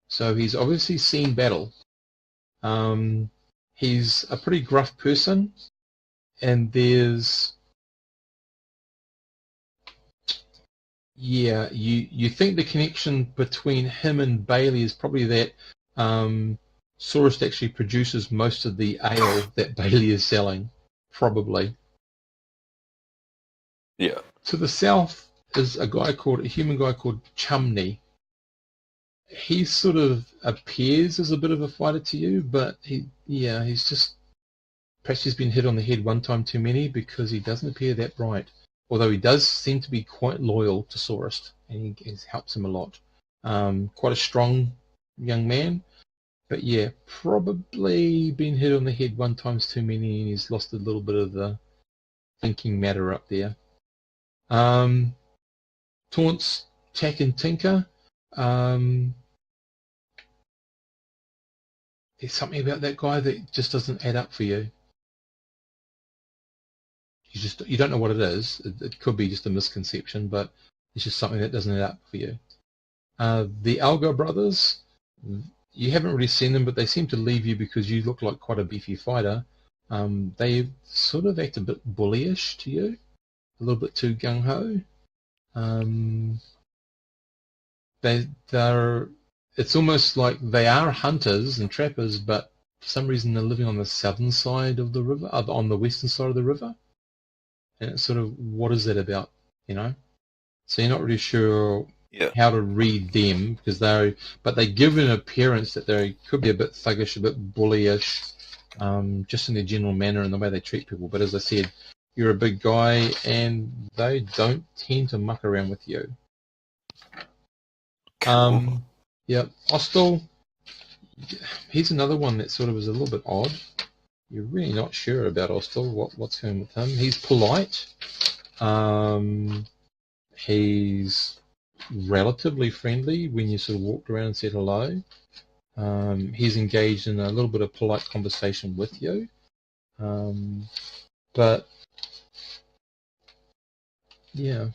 So he's obviously seen battle. He's a pretty gruff person, and there's you think the connection between him and Bailey is probably that Saurus actually produces most of the ale that Bailey is selling, probably. Yeah. To the south is a human guy called Chumney. He sort of appears as a bit of a fighter to you, but he's just perhaps he's been hit on the head one time too many because he doesn't appear that bright. Although he does seem to be quite loyal to Saurus, and he helps him a lot. Quite a strong young man, but yeah, probably been hit on the head one time too many, and he's lost a little bit of the thinking matter up there. Taunts, Tack, and Tinker. There's something about that guy that just doesn't add up for you. You don't know what it is. It could be just a misconception, but it's just something that doesn't add up for you. The Algo brothers, you haven't really seen them, but they seem to leave you because you look like quite a beefy fighter. They sort of act a bit bullyish to you, a little bit too gung-ho. It's almost like they are hunters and trappers, but for some reason they're living on the southern side of the river, on the western side of the river. And it's sort of, what is that about, you know? So you're not really sure how to read them, because but they give an appearance that they could be a bit thuggish, a bit bullyish, just in their general manner and the way they treat people. But as I said, you're a big guy, and they don't tend to muck around with you. Cool. Ostel, he's another one that sort of is a little bit odd. You're really not sure about Ostel, what's going with him. He's polite. He's relatively friendly when you sort of walked around and said hello. He's engaged in a little bit of polite conversation with you. But yeah,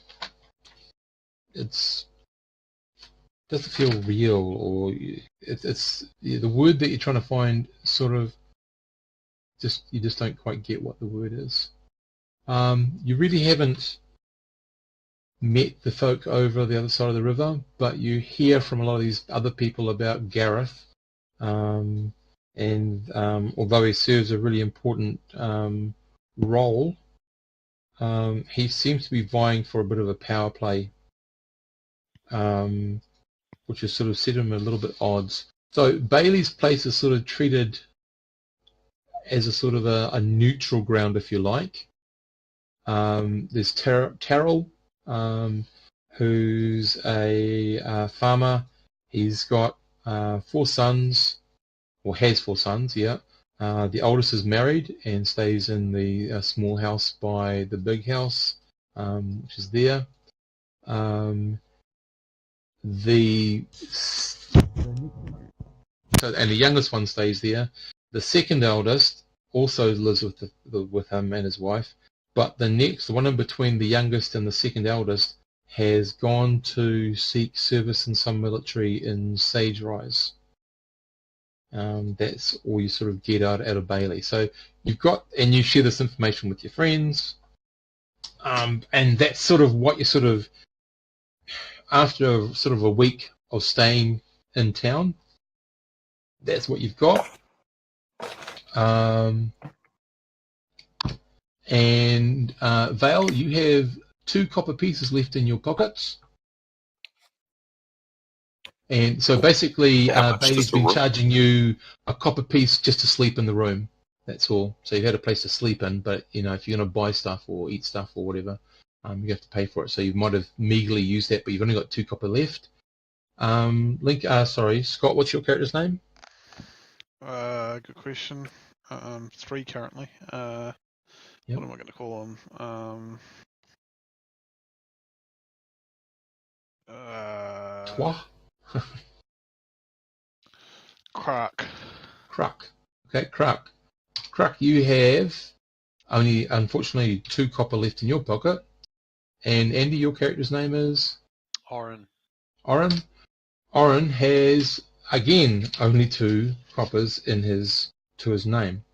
it doesn't feel real, or it's the word that you're trying to find sort of you just don't quite get what the word is. You really haven't met the folk over the other side of the river, but you hear from a lot of these other people about Gareth, and although he serves a really important role, he seems to be vying for a bit of a power play, which has sort of set him a little bit odds. So Bailey's place is sort of treated as a sort of a neutral ground, if you like. There's Terrell, who's a farmer. He's got 4 sons, or has 4 sons, yeah. The oldest is married and stays in the small house by the big house, which is there. And the youngest one stays there. The second eldest also lives with him and his wife, but the one in between the youngest and the second eldest has gone to seek service in some military in Sage Rise. That's all you sort of get out of Bailey. So you share this information with your friends, and that's sort of what you sort of, after sort of a week of staying in town, that's what you've got. Vale, you have 2 copper pieces left in your pockets. And so basically, Bailey's been charging you a copper piece just to sleep in the room. That's all. So you've had a place to sleep in, but if you're going to buy stuff or eat stuff or whatever, you have to pay for it. So you might have meagerly used that, but you've only got 2 copper left. Scott, what's your character's name? Good question. 3 currently. What am I going to call him? Toi? Crack. Cruck. Okay, Cruck. Cruck, you have only, unfortunately, 2 copper left in your pocket. And Andy, your character's name is? Oren. Oren. Oren has, again, only 2 coppers in to his name.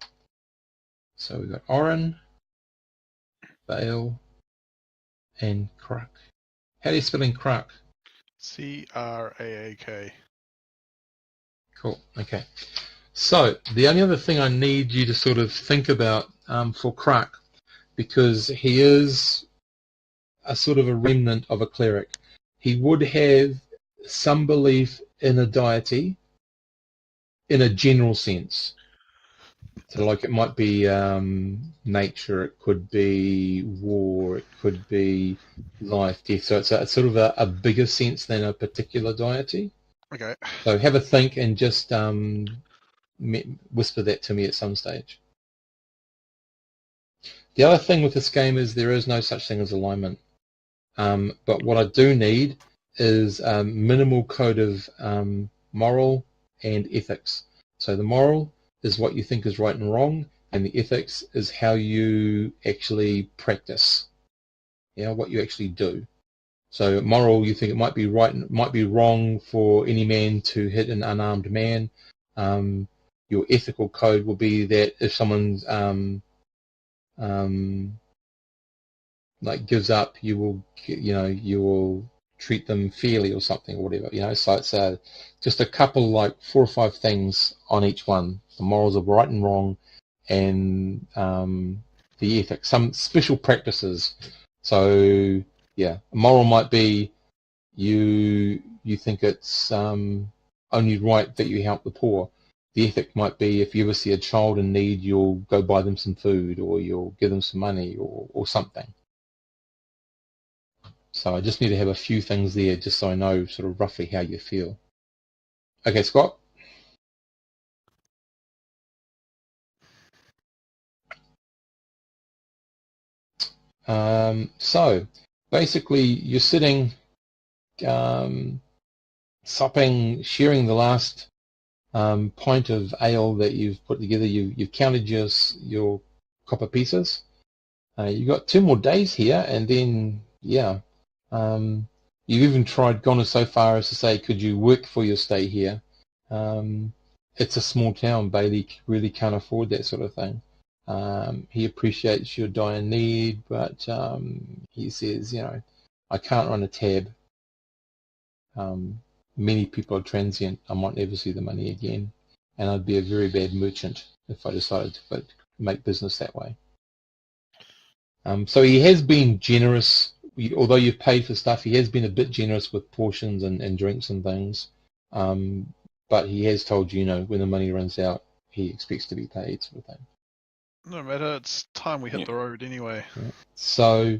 So we've got Oren, Bale, and Kruk. How do you spell in Kruk? Craak. Cool, okay. So the only other thing I need you to sort of think about for Kruk, because he is a sort of a remnant of a cleric, he would have some belief in a deity in a general sense. So like it might be nature, it could be war, it could be life, death. So it's sort of a bigger sense than a particular deity. Okay. So have a think and just whisper that to me at some stage. The other thing with this game is there is no such thing as alignment. But what I do need is a minimal code of moral and ethics. So the moral is what you think is right and wrong, and the ethics is how you actually practice, what you actually do. So moral, you think it might be right, might be wrong for any man to hit an unarmed man. Your ethical code will be that if someone's like gives up, you will treat them fairly or something or whatever. So it's just a couple, like 4 or 5 things on each one. The morals of right and wrong, and the ethics, some special practices. So yeah, a moral might be you think it's only right that you help the poor. The ethic might be if you ever see a child in need, you'll go buy them some food, or you'll give them some money, or something. So I just need to have a few things there just so I know sort of roughly how you feel. Okay, Scott? So basically you're sitting, supping, sharing the last pint of ale that you've put together. You've counted your copper pieces. You've got 2 more days here, and then, yeah. You've even gone so far as to say, could you work for your stay here? It's a small town. Bailey really can't afford that sort of thing. He appreciates your dire need, but he says, I can't run a tab. Many people are transient. I might never see the money again, and I'd be a very bad merchant if I decided to make business that way. So he has been generous. Although you've paid for stuff, he has been a bit generous with portions and drinks and things. But he has told you, when the money runs out, he expects to be paid, sort of thing. No matter, it's time we hit the road anyway. Yeah. So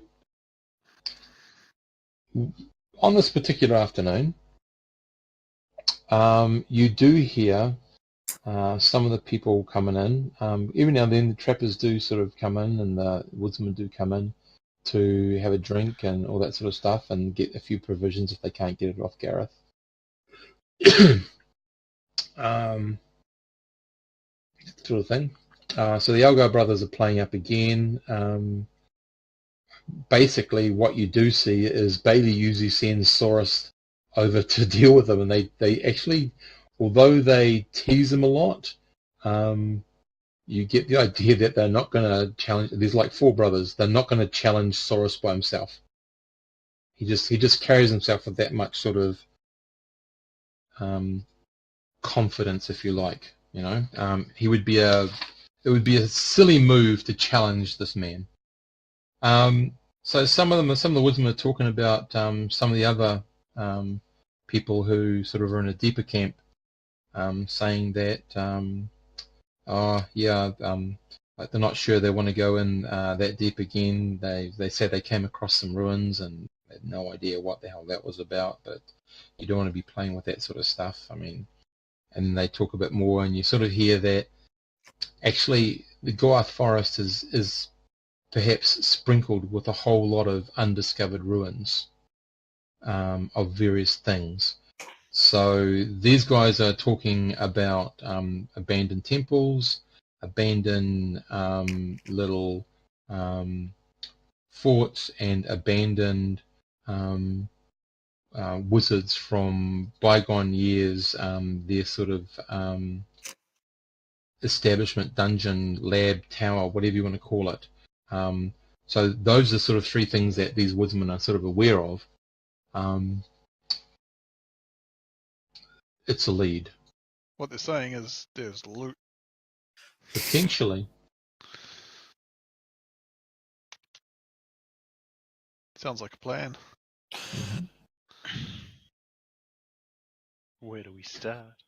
on this particular afternoon, you do hear some of the people coming in. Every now and then the trappers do sort of come in, and the woodsmen do come in to have a drink and all that sort of stuff, and get a few provisions if they can't get it off Gareth. Sort of thing. So the Elgar brothers are playing up again. Basically what you do see is Bailey usually sends Saurus over to deal with them, and they actually, although they tease him a lot, you get the idea that they're not going to challenge. There's like 4 brothers. They're not going to challenge Saurus by himself. He just carries himself with that much sort of confidence, if you like. It would be a silly move to challenge this man. So some of the woodsmen are talking about some of the other people who sort of are in a deeper camp, saying that like they're not sure they want to go in that deep again. They said they came across some ruins and had no idea what the hell that was about, but you don't want to be playing with that sort of stuff. And they talk a bit more, and you sort of hear that actually the Goarth forest is perhaps sprinkled with a whole lot of undiscovered ruins of various things. So these guys are talking about abandoned temples, abandoned little forts and abandoned wizards from bygone years, their sort of establishment, dungeon, lab, tower, whatever you want to call it. So those are sort of three things that these woodsmen are sort of aware of. It's a lead. What they're saying is there's loot. Potentially. Sounds like a plan. Mhm. Where do we start?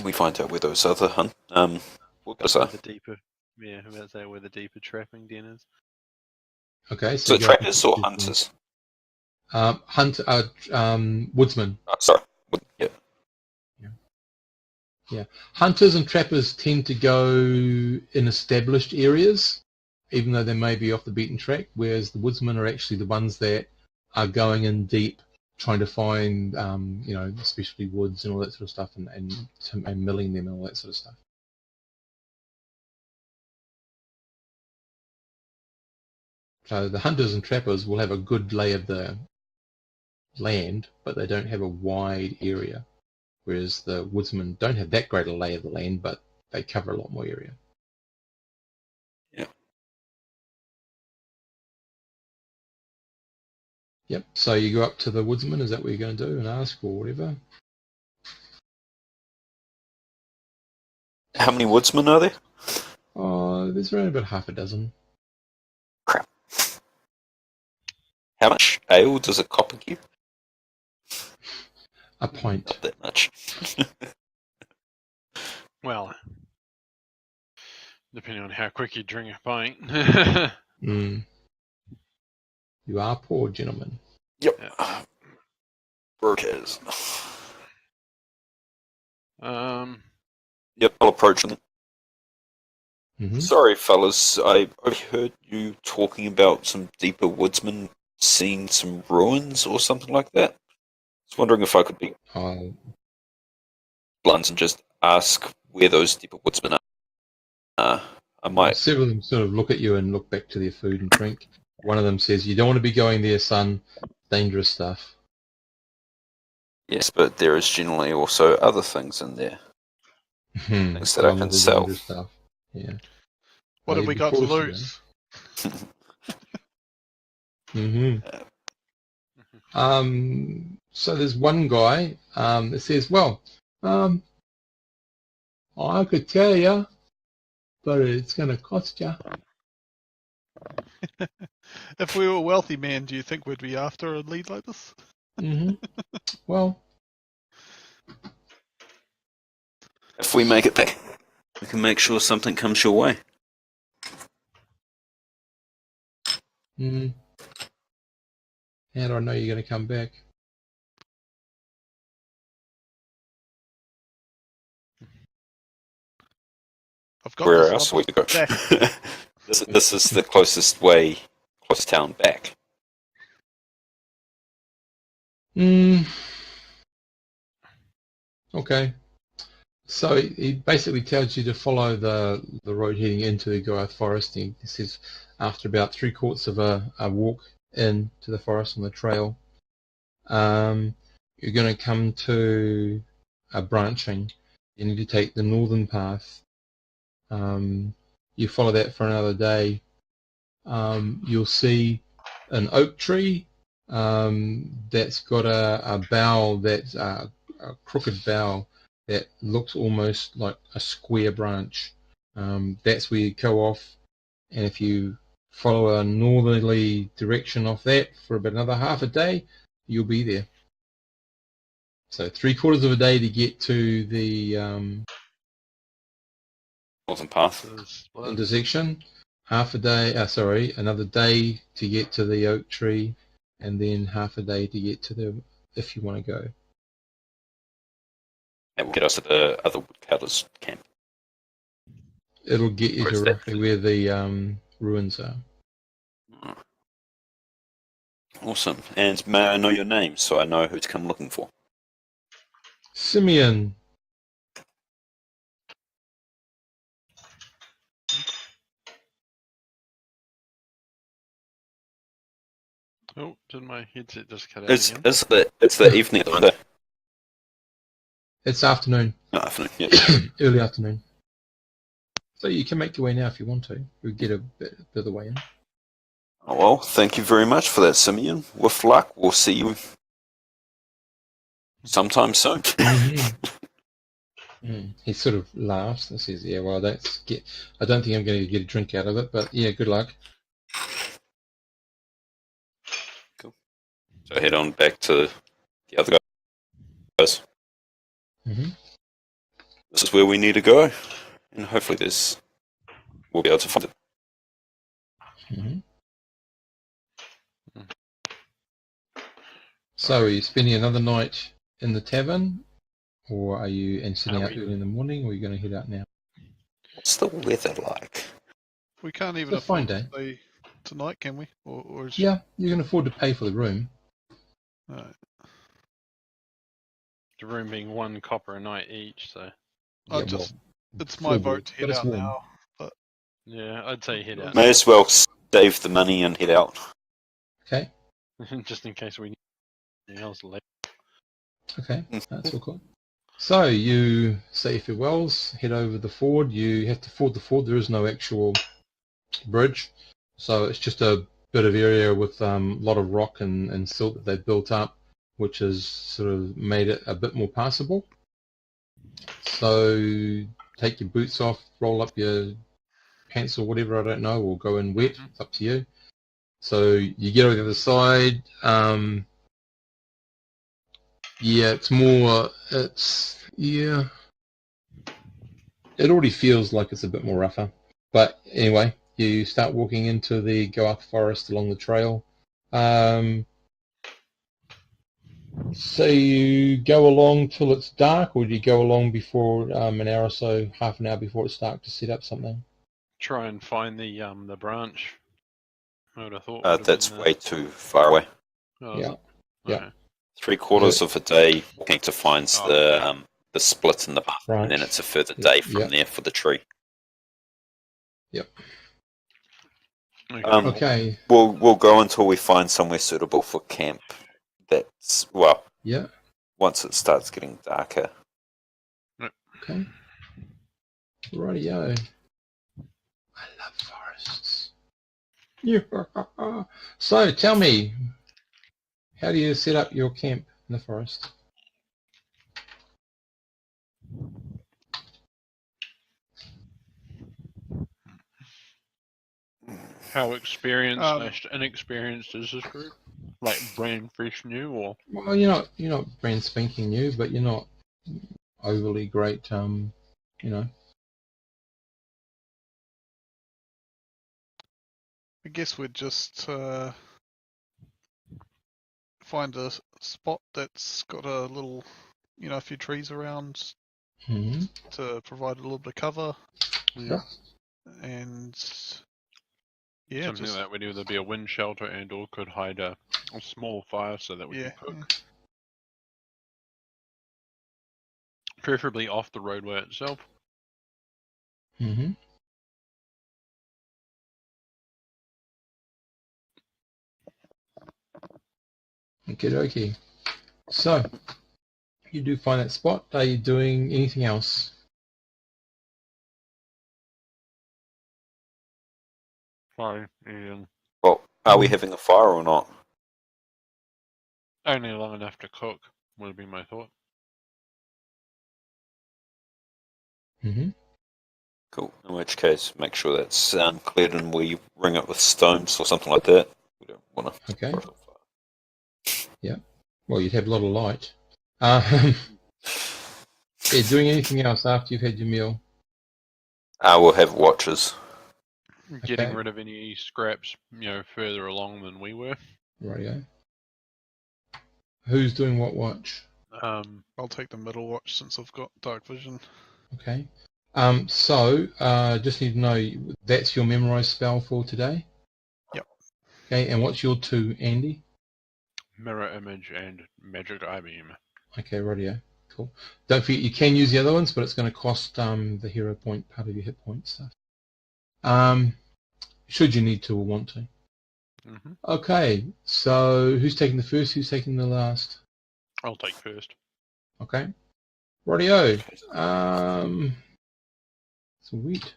We find out where those other what was Where that? the deeper, yeah, I'm about to say where the deeper trapping den is. Okay, So you go trappers or hunters? Woodsman. Oh, sorry. Yeah. Yeah, hunters and trappers tend to go in established areas, even though they may be off the beaten track, whereas the woodsmen are actually the ones that are going in deep, trying to find, especially woods and all that sort of stuff, and milling them and all that sort of stuff. So the hunters and trappers will have a good lay of the land, but they don't have a wide area, whereas the woodsmen don't have that great a lay of the land, but they cover a lot more area. Yeah. Yep, so you go up to the woodsman, is that what you're going to do, and ask or whatever? How many woodsmen are there? Oh, there's around about half a dozen. Crap. How much ale does a copper give? A pint. Not that much. Well, depending on how quick you drink a pint. Mm. You are poor, gentlemen. Yep. Yeah. Brokers. Yep, I'll approach them. Mm-hmm. Sorry, fellas. I overheard you talking about some deeper woodsmen seeing some ruins or something like that. I was wondering if I could be blunt and just ask where those deeper woodsmen are. I might. Several of them sort of look at you and look back to their food and drink. One of them says, "You don't want to be going there, son. Dangerous stuff." Yes, but there is generally also other things in there. Things that I Along can with the sell. dangerous stuff. Yeah. What have we got to lose? Mm-hmm. So there's one guy that says, "Well, I could tell you, but it's going to cost you." If we were wealthy men, do you think we'd be after a lead like this? Mm-hmm. Well, If we make it back, we can make sure something comes your way. how do I know you're going to come back? I've got Where this else one we go? back. This is the closest town back. Okay. So he basically tells you to follow the road heading into the Goliath Forest. He says after about 3/4 of a walk into the forest on the trail, you're going to come to a branching. You need to take the northern path. You follow that for another day. You'll see an oak tree that's got a bough that's a crooked bough that looks almost like a square branch. That's where you go off, and if you follow a northerly direction off that for about another half a day, you'll be there. So 3/4 of a day to get to the Northern path. intersection. Half a day, another day to get to the oak tree, and then half a day to get to the, if you want to go. That will get us to the other woodcutter's camp. It'll get you Where's to that? roughly where the ruins are. Awesome. And may I know your name so I know who to come looking for? Simeon. Oh, did my headset just cut out It's again? it's the evening. No, It's afternoon, afternoon. Yeah. early afternoon. So you can make your way now if you want to. We'll get a bit of the way in. Oh, well, thank you very much for that, Simeon. With luck, we'll see you sometime soon. He sort of laughs and says, "Yeah, well, I don't think I'm going to get a drink out of it, but yeah, good luck." Cool. So head on back to the other guys. hmm This is where we need to go, and hopefully we'll be able to find it. hmm So are you spending another night in the tavern, or are you sitting out early in the morning, or are you going to head out now? What's the weather like? We can't It's even a fine afford to day. stay tonight, can we? Or is Yeah, you can afford to pay for the room. Alright. The room being 1 copper a night each, so I'll Yeah, just well, it's my vote to but head it's out warm. now. But yeah, I'd say head out May now. as well save the money and head out. Okay, Just in case we need anything else later. okay, that's all cool. So you say your farewells, head over the ford. You have to ford the ford. There is no actual bridge, so it's just a bit of area with a lot of rock and silt that they've built up, which has sort of made it a bit more passable. So take your boots off, roll up your pants or whatever, I don't know, or go in wet. It's up to you. So you get over the other side. Yeah, it already feels like it's a bit more rougher. But anyway, you start walking into the Goath forest along the trail. So you go along till it's dark, or do you go along before an hour or so, half an hour before it's dark to set up something? Try and find the branch. I would have thought would have That's been way too far away. Oh, is Yeah, it? yeah. Okay. 3/4 of a day walking to find Oh, the split in the path, and then Branch. it's a further Yeah, day from yeah, there for the tree. yep. Okay. Okay. We'll go until we find somewhere suitable for camp. That's well, Yeah. once it starts getting darker. Okay. Rightio. I love forests. Yeah. So tell me, how do you set up your camp in the forest? How experienced um, / inexperienced is this group? Like brand fresh new or? Well, you're not brand spanking new, but you're not overly great. You know. I guess we'd just find a spot that's got a little, a few trees around hmm to provide a little bit of cover, Sure. and yeah, Something just that would either be a wind shelter and or could hide a small fire so that we yeah, can cook. Preferably off the roadway itself. hmm Okay, okay. So you do find that spot. Are you doing anything else? Fine. And Well, are we having a fire or not? only long enough to cook would be my thought. hmm Cool. In which case, make sure that's cleared and we ring it with stones or something like that. We don't want to. Okay. Yeah. Well, you'd have a lot of light. Yeah, doing anything else after you've had your meal? We'll have watches. Getting Okay. rid of any scraps, further along than we were. Rightio. Who's doing what watch? I'll take the middle watch since I've got dark vision. Okay. Just need to know, that's your memorize spell for today? Yep. Okay, and what's your 2, Andy? Mirror image and magic eye beam. Okay, radio. Cool. Don't forget, you can use the other ones, but it's going to cost the hero point, part of your hit point stuff. Should you need to or want to. Hmm. Okay, so who's taking the first? Who's taking the last? I'll take first. Okay. Rightio. Sweet.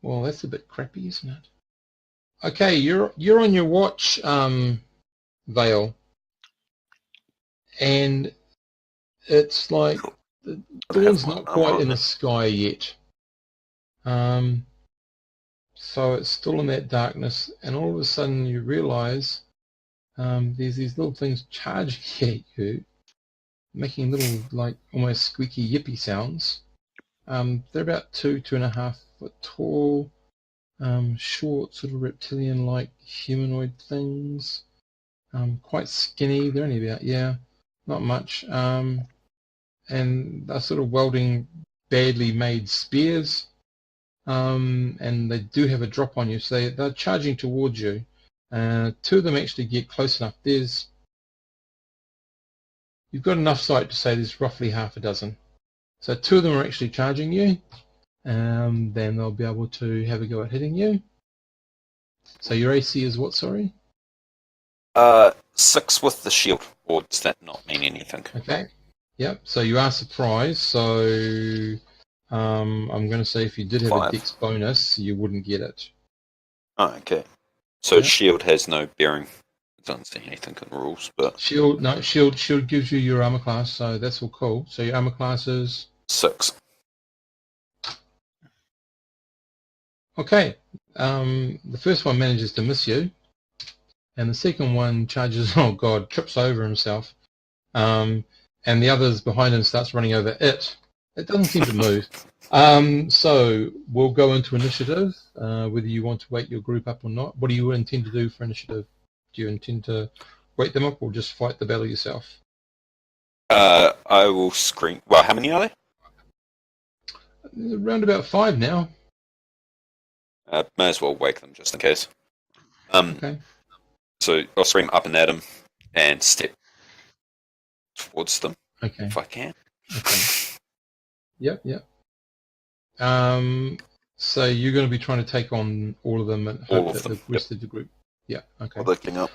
Well, that's a bit crappy, isn't it? Okay, you're on your watch, Vale, and it's like the I have dawn's my not armor quite in on the it. sky yet. So it's still in that darkness, and all of a sudden you realise there's these little things charging at you, making little like almost squeaky yippy sounds. They're about 2.5 foot tall, short, sort of reptilian-like humanoid things. Quite skinny. They're only about, not much. And they're sort of welding badly made spears. And they do have a drop on you, so they're charging towards you. Two of them actually get close enough. You've got enough sight to say there's roughly half a dozen. So two of them are actually charging you. Then they'll be able to have a go at hitting you. So your AC is what, sorry? 6 with the shield, or does that not mean anything? Okay. Yep. So you are surprised. So I'm going to say if you did have a 5. dex bonus, you wouldn't get it. Oh, okay. So Yep. shield has no bearing. I don't see anything in the rules, but Shield, no, shield gives you your armor class, so that's all cool. So your armor class is 6. okay. The first one manages to miss you, and the second one charges. Oh god, trips over himself. And the others behind him starts running over it. It doesn't seem to move. So we'll go into initiative, whether you want to wake your group up or not. What do you intend to do for initiative? Do you intend to wake them up or just fight the battle yourself? I will scream. Well, how many are Around about 5 now. there? May as well wake them just in case. Okay. So I'll scream up and at them and step towards them Okay. if I can. Okay. Yep. So you're going to be trying to take on all of them and All hope of that them. the rest of the group. Yeah. Okay. While they're getting up.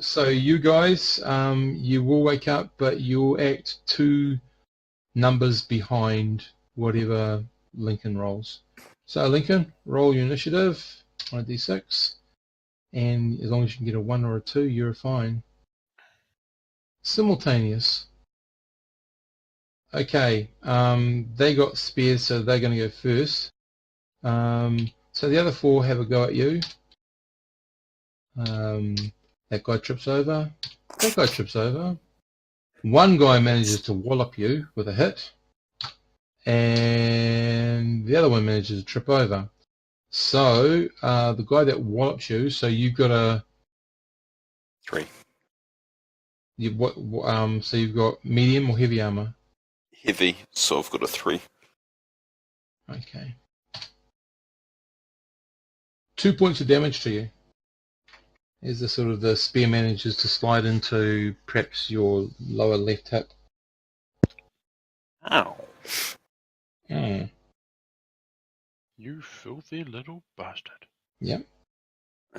So you guys, you will wake up, but you'll act 2 numbers behind whatever Lincoln rolls. So Lincoln, roll your initiative on a d6, and as long as you can get a 1 or a 2, you're fine. Simultaneous. Okay, they got spears, so they're going to go first. So the other 4 have a go at you. That guy trips over. That guy trips over. One guy manages to wallop you with a hit, and the other one manages to trip over. So the guy that wallops you, so you've got a 3. so you've got medium or heavy armor. Heavy, so I've got a 3. Okay. 2 points of damage to you. As the sort of the spear manages to slide into perhaps your lower left hip. Ow. Mm. You filthy little bastard. Yep.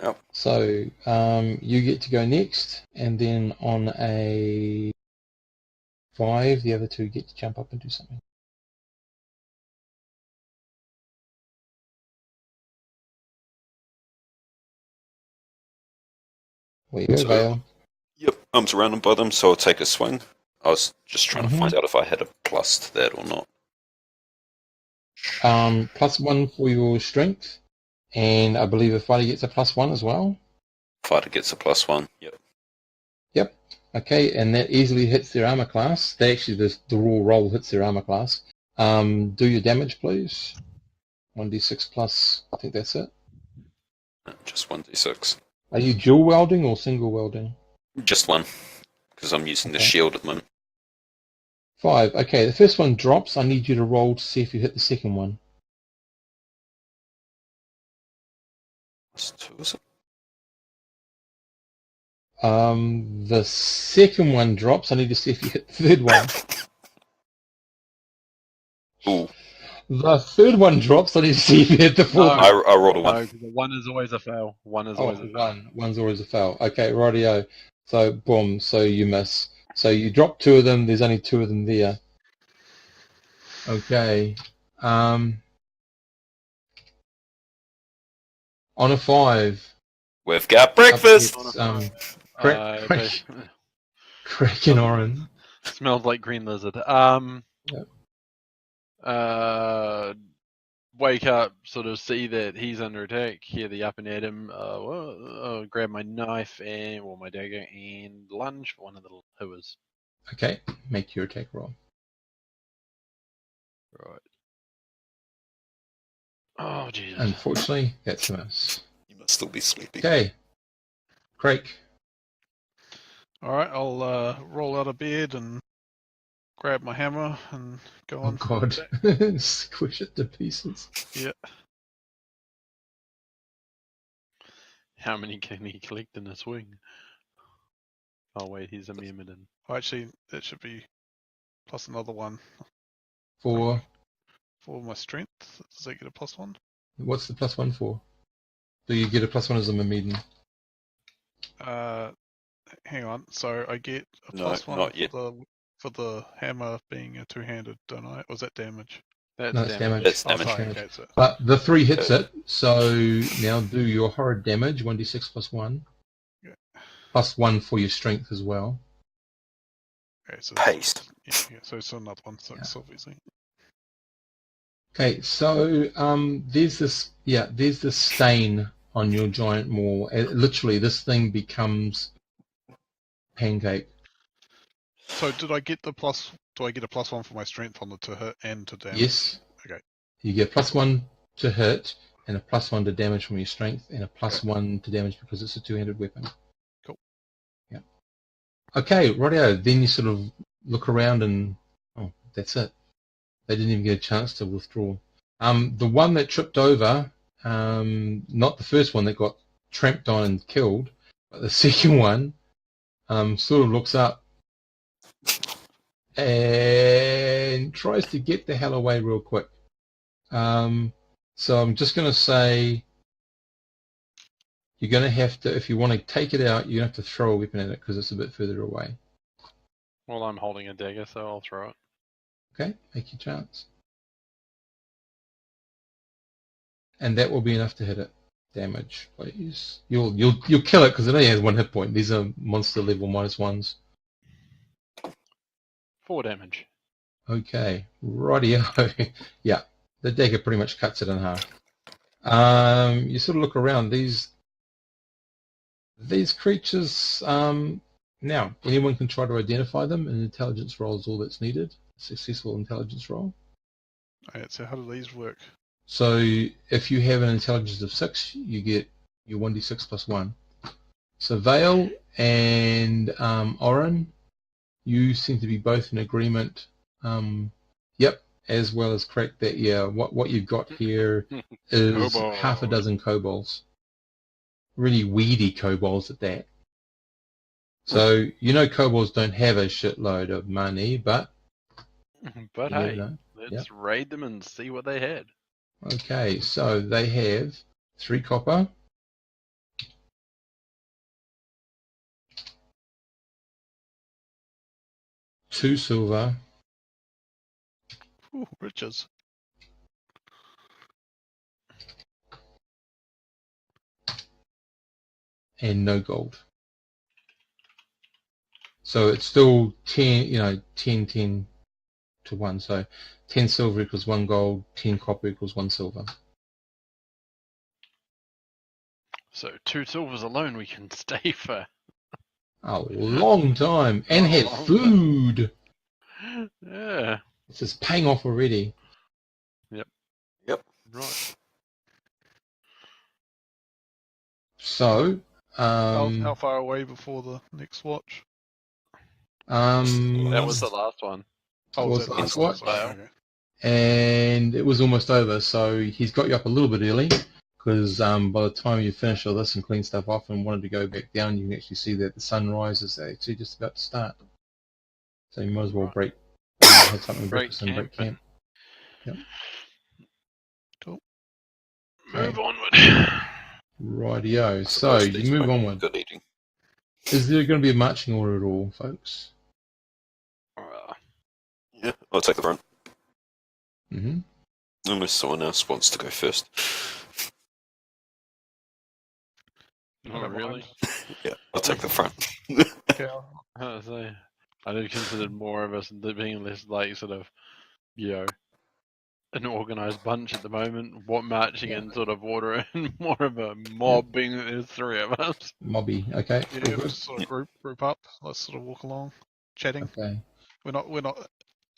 Yep. So you get to go next, and then on a 5, the other 2 get to jump up and do something. Where you go, So- Vale. Yep, I'm surrounded by them, so I'll take a swing. I was just trying to find Mhm. out if I had a plus to that or not. +1 for your strength, and I believe a fighter gets a +1 as well. Fighter gets a +1. Yep. Yep. Okay, and that easily hits their armor class. They actually, the raw roll hits their armor class. Do your damage, please. 1d6 plus, I think that's it. Just 1d6. Are you dual welding or single welding? Just 1, because I'm using the Okay. shield at the moment. 5. Okay, the first one drops. I need you to roll to see if you hit the second one. +2, is it? The second one drops. I need to see if you hit the third one. Ooh. The third one drops. I didn't see you had the fourth. No. I rolled a 1. No, 'cause the one is always a fail. One is Oh, always a fail. one's always a fail. Okay, rightio. So, boom, so you miss. So you drop 2 of them, there's only 2 of them there. Okay. On a 5. We've got up breakfast! against, Okay. Crack and Oren. Smells like green lizard. Yep. Wake up, sort of see that he's under attack, hear the up and at him, grab my knife or my dagger and lunge for one of the little hooers. Okay, make your attack roll. Right. Oh, Jesus. Unfortunately, that's a miss. You must still be sleeping. Okay. Craig. Alright, I'll roll out of bed and grab my hammer and go Oh on. for god. attack. Squish it to pieces. Yeah. How many can he collect in a swing? Oh, wait, he's a Myrmidon. Oh, actually, that should be plus another one For for my strength. Does that get a +1? what's the +1 for? Do you get a +1 as a Myrmidon? Hang on. So I get a No, +1 not yet. for the hammer being a two-handed, don't I? Or was that damage? That's No, it's damage. That's Oh, damage. sorry, Damage. okay, so, But the 3 hits it, so now do your horrid damage, 1d6 +1. Yeah. +1 for your strength as well. okay, so Paste. yeah, so it's another one, so it's obviously. Okay, so there's this stain on your giant maul. Literally, this thing becomes pancake. So did I get the plus? Do I get a +1 for my strength on the to hit and to damage? Yes. Okay. You get +1 to hit, and a +1 to damage from your strength, and a +1 to damage because it's a two-handed weapon. Cool. Yeah. Okay, rightio. Then you sort of look around and, oh, that's it. They didn't even get a chance to withdraw. The one that tripped over, not the first one that got tramped on and killed, but the second one, sort of looks up and tries to get the hell away real quick. So I'm just going to say you're going to have to, if you want to take it out, you have to throw a weapon at it because it's a bit further away. Well, I'm holding a dagger, so I'll throw it. Okay, make your chance. And that will be enough to hit it. Damage, please. You'll kill it because it only has 1 hit point. These are monster level -1s. 4 damage. Okay, rightio. Yeah, the dagger pretty much cuts it in half. You sort of look around. These creatures. Now, anyone can try to identify them. An intelligence roll is all that's needed. Successful intelligence roll. Alright, so how do these work? So if you have an intelligence of 6, you get your 1d6 +1. So Vale and Oren, you seem to be both in agreement. Yep, as well as Crack that. Yeah, what you've got here is Kobold. half a dozen kobolds. Really weedy kobolds at that. So you know kobolds don't have a shitload of money, but But you never hey, know. let's raid them and see what they had. Okay, so they have 3 copper, 2 silver, Ooh, riches. and no gold. So it's still 10, 10 to 1. So 10 silver equals 1 gold, 10 copper equals 1 silver. So 2 silvers alone we can stay for. A long time. And A have long food. Yeah. It's just paying off already. Yep. Right. So, How far away before the next watch? That was the last one. Oh, was that the last last one? watch? Okay. and it was almost over. So he's got you up a little bit early because by the time you finish all this and clean stuff off and wanted to go back down, you can actually see that the sunrise is actually just about to start. So you might as well break, have something Break breakfast and break camp. camp. Yep. Move onward. Rightio. So Suppose you these move might be onward. Good eating. Is there going to be a marching order at all, folks? Yeah, I'll take the front. Mm-hmm. Unless someone else wants to go first. Not really. Yeah, I'll take the front. Okay, I did consider more of us being less like sort of, an organised bunch at the moment. What marching in sort of order, and more of a mob being that there's three of us. Mobby. Okay. yeah, All we'll good. just sort of group up. Let's sort of walk along, chatting. Okay. We're not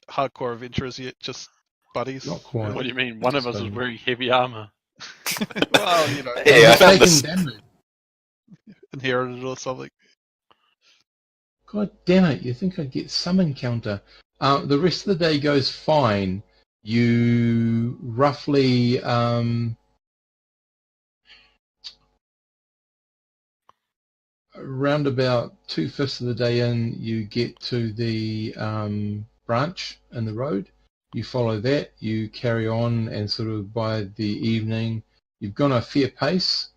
hardcore adventurers yet, just buddies. Not quite. What do you mean? One of us is So- wearing heavy armour. Well, Hey, I Not found taking this. damage. inherited or something. God damn it! You think I'd get some encounter? The rest of the day goes fine. You roughly around about 2/5 of the day in, you get to the branch in the road. You follow that. You carry on, and sort of by the evening, you've gone a fair pace.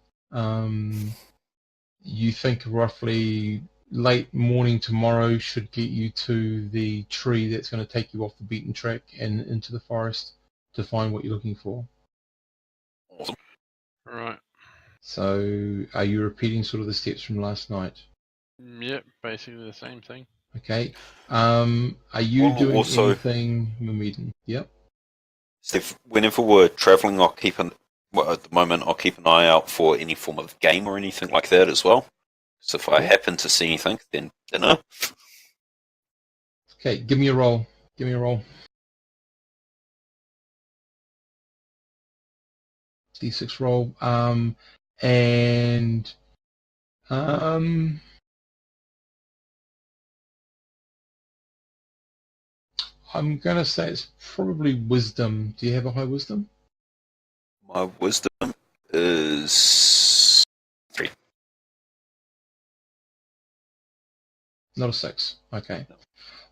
You think roughly late morning tomorrow should get you to the tree that's going to take you off the beaten track and into the forest to find what you're looking for. Awesome. Right. So are you repeating sort of the steps from last night? Yep, basically the same thing. Okay. Are you Well, doing also- anything, Mameden? Yep. Steph, whenever we're travelling, at the moment, I'll keep an eye out for any form of game or anything like that as well. So if I happen to see anything, then dinner. Okay, give me a roll. Give me a roll. D6 roll. And I'm going to say it's probably wisdom. Do you have a high wisdom? My wisdom is 3. Not a 6. Okay.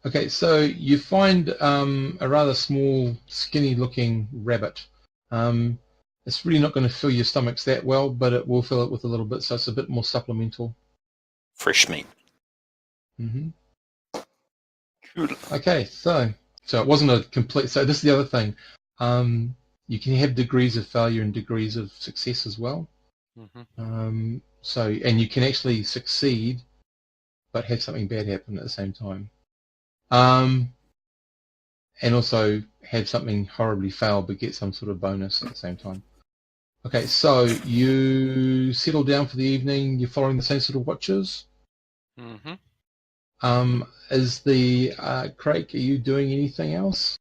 Okay, so you find a rather small, skinny-looking rabbit. It's really not going to fill your stomachs that well, but it will fill it with a little bit, so it's a bit more supplemental. Fresh meat. hmm Cool. Okay, so it wasn't a complete. So this is the other thing. You can have degrees of failure and degrees of success as well. Mm-hmm. And you can actually succeed, but have something bad happen at the same time. And also have something horribly fail, but get some sort of bonus at the same time. Okay, so you settle down for the evening. You're following the same sort of watches. Mm-hmm. Is the Craig? Are you doing anything else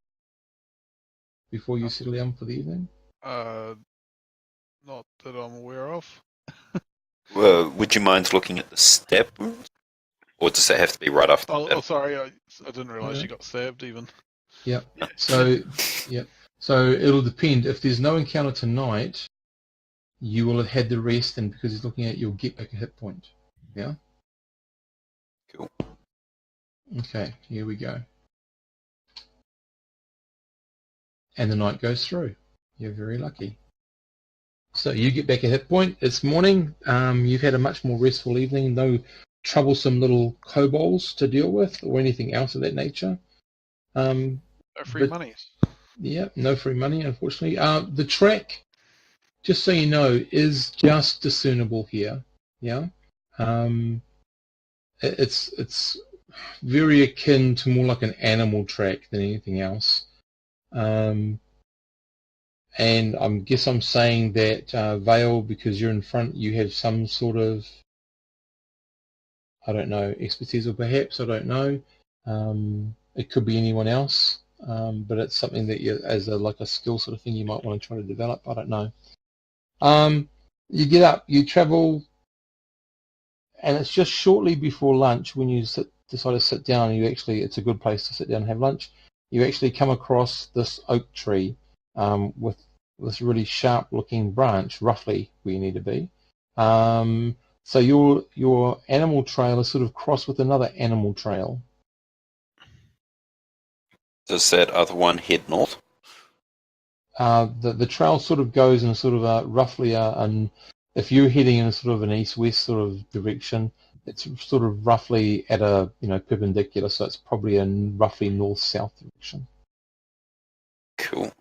before you settle down for the evening? Not that I'm aware of. Would you mind looking at the stab wounds? Or does that have to be right after Oh, that? sorry, I didn't realise Yeah. you got stabbed even. Yep. So it'll depend. If there's no encounter tonight, you will have had the rest, and because he's looking at it, you'll get back a hit point. Yeah. Cool. Okay. Here we go. And the night goes through. You're very lucky. So you get back a hit point. It's morning. You've had a much more restful evening. No troublesome little kobolds to deal with or anything else of that nature. No free But- monies. Yeah, no free money, unfortunately. The track, just so you know, is just discernible here. Yeah. It's very akin to more like an animal track than anything else. And I guess I'm saying that Vale, because you're in front, you have some sort of, I don't know, expertise, or perhaps, I don't know. It could be anyone else, but it's something that you, as like a skill sort of thing, you might want to try to develop. I don't know. You get up, you travel, and it's just shortly before lunch when you decide to sit down. And it's a good place to sit down and have lunch. You actually come across this oak tree with this really sharp-looking branch, roughly where you need to be. So your animal trail is sort of crossed with another animal trail. Does that other one head north? the trail sort of goes in a sort of a roughly if you're heading in a sort of an east-west sort of direction, it's sort of roughly at a perpendicular, so it's probably in roughly north-south direction. Cool.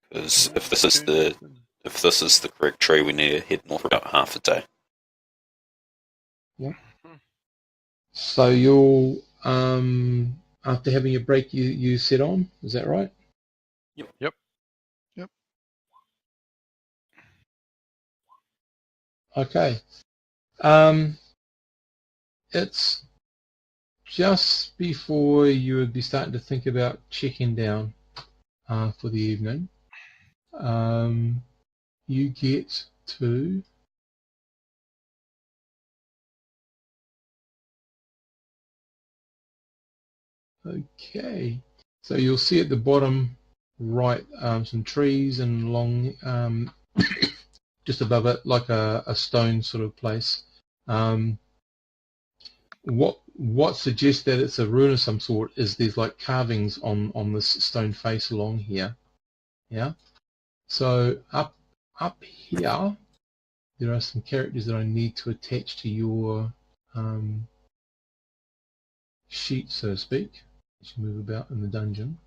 Because Oh, if this is the correct tree, we need to head north for about half a day. Yeah. So you'll after having a break, you set on. Is that right? Yep. Okay. It's just before you would be starting to think about checking down for the evening. You get to okay. So you'll see at the bottom right some trees and along just above it like a stone sort of place. What suggests that it's a ruin of some sort is there's like carvings on this stone face along here. Yeah. So up here there are some characters that I need to attach to your sheet, so to speak, as you move about in the dungeon.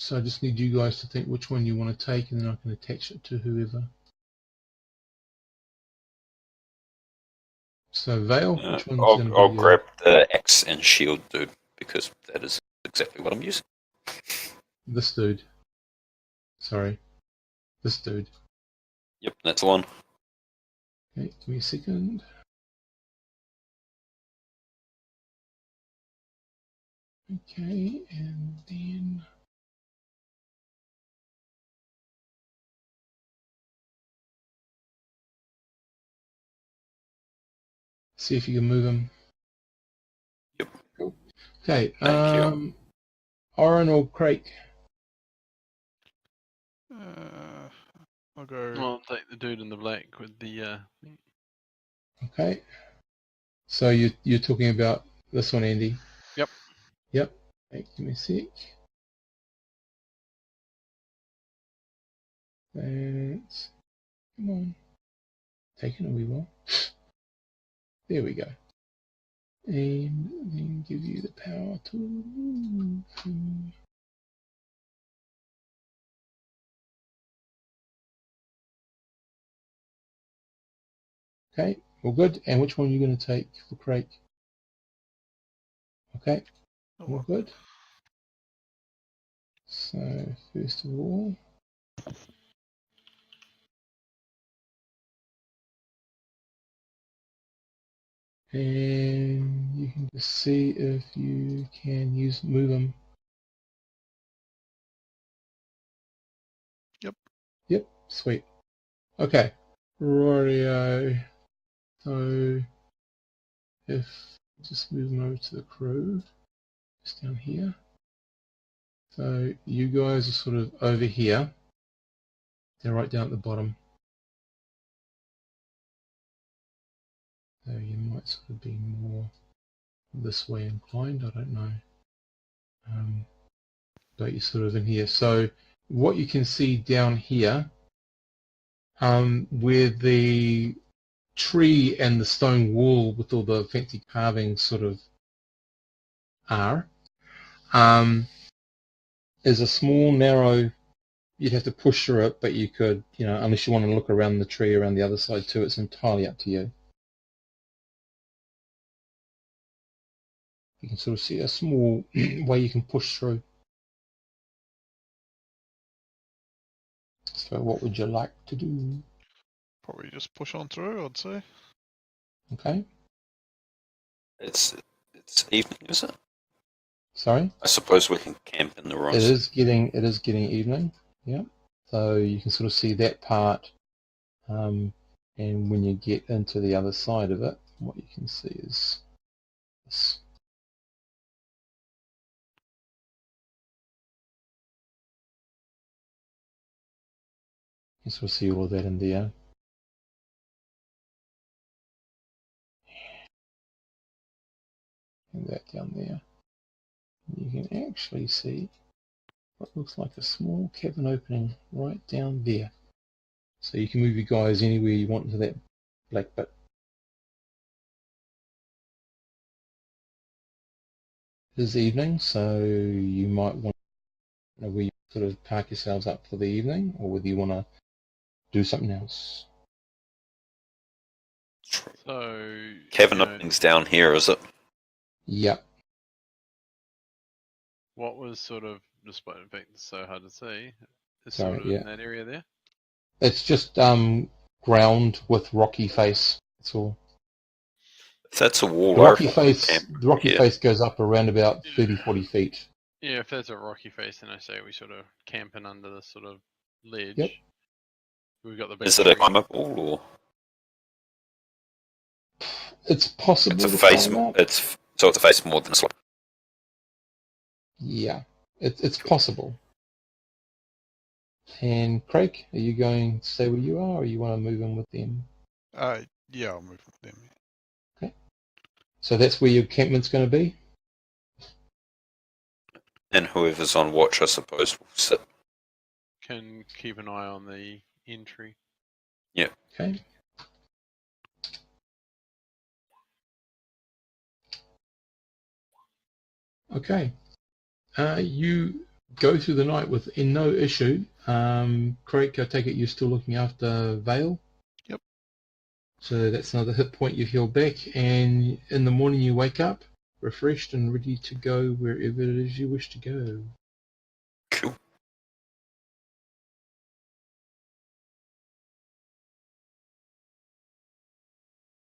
So I just need you guys to think which one you want to take, and then I can attach it to whoever. So Vale, which one's going to be I'll grab the axe and shield dude, because that is exactly what I'm using. this dude? Sorry, this dude. Yep, that's the one. Okay, give me a second. Okay, and then see if you can move him. Yep. Cool. Okay, Thank you. Oren or Craig? I'll go. I'll take the dude in the black with the. Okay. So you're talking about this one, Andy? Yep. Yep. Okay, give me a sec. Thanks. Come on. Taking a wee while. There we go. And then give you the power to move. Okay, all good. And which one are you going to take for Craig? Okay, all good. So first of all, and you can just see if you can move them. Yep, sweet. Okay, Rorio. So if just move them over to the crew, just down here. So you guys are sort of over here. They're right down at the bottom. So you might sort of be more this way inclined, I don't know. But you're sort of in here. So what you can see down here, where the tree and the stone wall with all the fancy carvings sort of are, is a small, narrow, you'd have to push through it, but you could, unless you want to look around the tree around the other side too, it's entirely up to you. You can sort of see a small way you can push through. So what would you like to do? Probably just push on through, I'd say. Okay. It's evening, is it? Sorry? I suppose we can camp in the ruins. It is getting evening. Yeah. So you can sort of see that part. And when you get into the other side of it, what you can see is this. You sort of see all of that in there. And that down there. You can actually see what looks like a small cavern opening right down there. So you can move your guys anywhere you want into that black bit. It is evening, so you might want to know where you sort of park yourselves up for the evening, or whether you want to do something else. So, Cavern you know, openings down here, is it? Yep. what was sort of, despite the fact it's so hard to see, is Sorry, sort of yeah. in that area there? It's just ground with rocky face. That's all. If that's a wall, The I rocky reckon we face, camp the rocky here. face goes up around about 30, 40 feet. Yeah, if there's a rocky face, then I say we sort of camping under this sort of ledge. Yep. We've got the big Is it a tree. climbable or It's possible it's a to face? climb up. It's so it's a face more than a slope. Yeah, it's possible. And Craig, are you going to stay where you are, or you want to move in with them? Yeah, I'll move with them. Okay. So that's where your campment's going to be? And whoever's on watch, I suppose, will sit. Can keep an eye on the entry. Okay. Okay. You go through the night with in no issue. Craig, I take it you're still looking after Vale? Yep. So that's another hit point you've healed back, and in the morning you wake up refreshed and ready to go wherever it is you wish to go. Cool.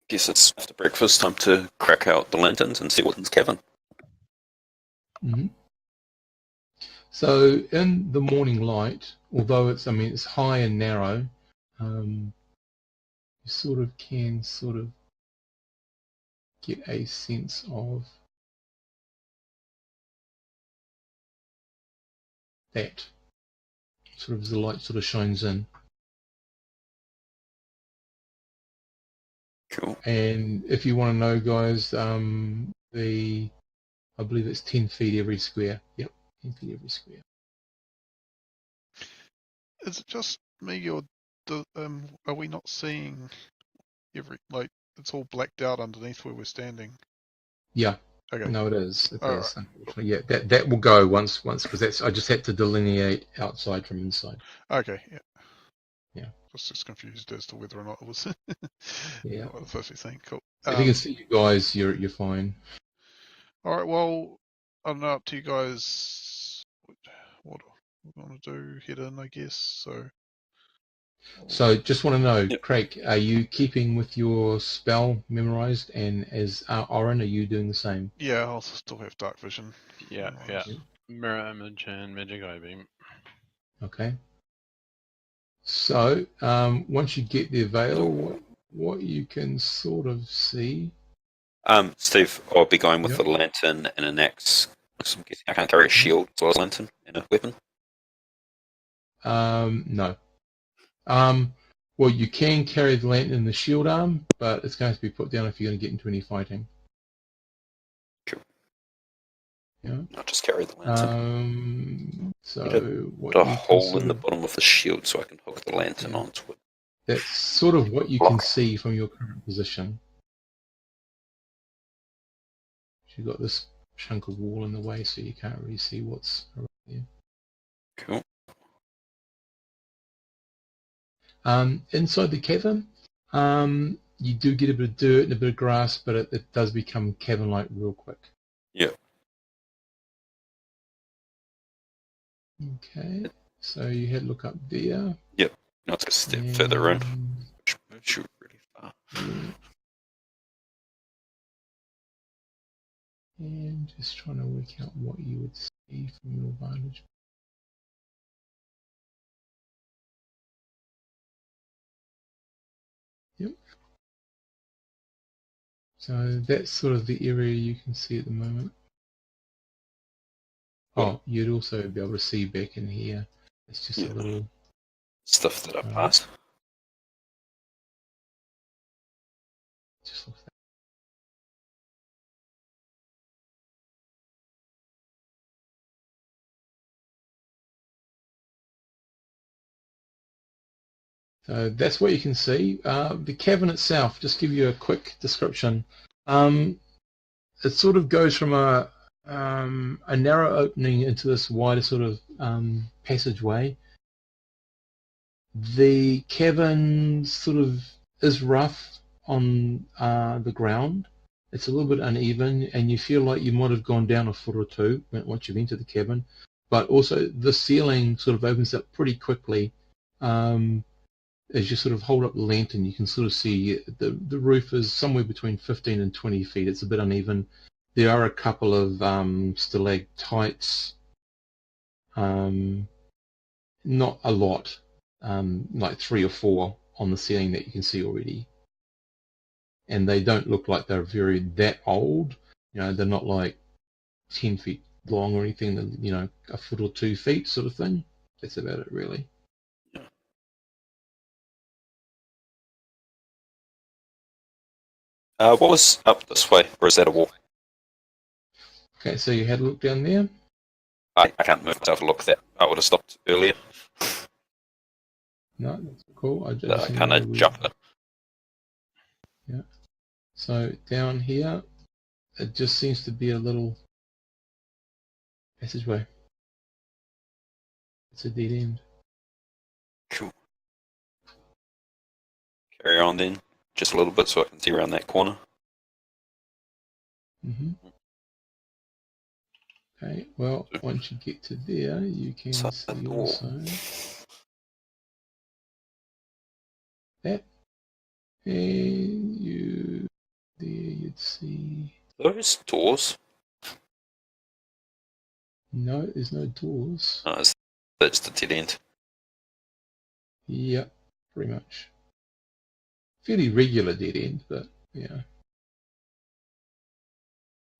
Guess it's after breakfast time to crack out the lanterns and see what's in the cavern. Mm-hmm. So in the morning light, although it's high and narrow, you sort of can get a sense of that sort of as the light sort of shines in. Cool. And if you want to know, guys, I believe it's 10 feet every square. Yep, 10 feet every square. Is it just me, or are we not seeing it's all blacked out underneath where we're standing? Yeah. Okay. No, it is. It All is. right. Unfortunately, yeah. That will go once because that's. I just had to delineate outside from inside. Okay. Yeah. Yeah. Just confused as to whether or not it was Yeah. what I was firstly saying. Cool. If you can see you guys, you're fine. All right. Well, I don't know. Up to you guys. What we want to do? Head in, I guess. So just want to know, Yep. Craig, are you keeping with your spell memorized, and as Oren, are you doing the same? Yeah, I'll still have dark vision. Yeah, Otherwise- yeah. Mirror image and magic eye beam. Okay. So once you get there, Vale, what you can sort of see. Steve, I'll be going with Yep. the lantern and an axe. I'm guessing I can't carry a shield as well as a lantern and a weapon. No. Well, you can carry the lantern and the shield arm, but it's going to be put down if you're going to get into any fighting. Cool. Yeah. I'll just carry the lantern. So what Put a you can hole sort in the of, bottom of the shield so I can hook the lantern Yeah. onto it. that's sort of what you Block. can see from your current position. You've got this chunk of wall in the way, so you can't really see what's around there. Cool. Inside the cavern, you do get a bit of dirt and a bit of grass, but it does become cavern-like real quick. Yeah. Okay, so you had a look up there. Now it's a step further in, which moves you really far. Yeah. And just trying to work out what you would see from your vantage. Yep. So that's sort of the area you can see at the moment. Oh, you'd also be able to see back in here. It's just Yeah. a little Stuff that I Alright. pass. just off So that's what you can see. The cavern itself, just give you a quick description. It sort of goes from a narrow opening into this wider sort of passageway. The cavern sort of is rough on the ground. It's a little bit uneven, and you feel like you might have gone down a foot or two once you've entered the cavern. But also the ceiling sort of opens up pretty quickly. As you sort of hold up the lantern, you can sort of see the roof is somewhere between 15 and 20 feet. It's a bit uneven. There are a couple of stalactites, not a lot, like 3 or 4 on the ceiling that you can see already. And they don't look like they're that old. You know, they're not like 10 feet long or anything. They're, you know, a foot or 2 feet sort of thing. That's about it, really. What was up this way, or is that a walk? Okay, so you had a look down there. I can't move myself to look that. I would have stopped earlier. No, that's cool. I Kind of jumped it. Yeah. So down here, it just seems to be a little passageway. It's a dead end. Cool. Carry on then, just a little bit so I can see around that corner. Mm-hmm. Okay, well, once you get to there, you can see also that, and you'd see. Those doors? No, there's no doors. No, that's the dead end. Yep, pretty much. Fairly regular dead end, but yeah,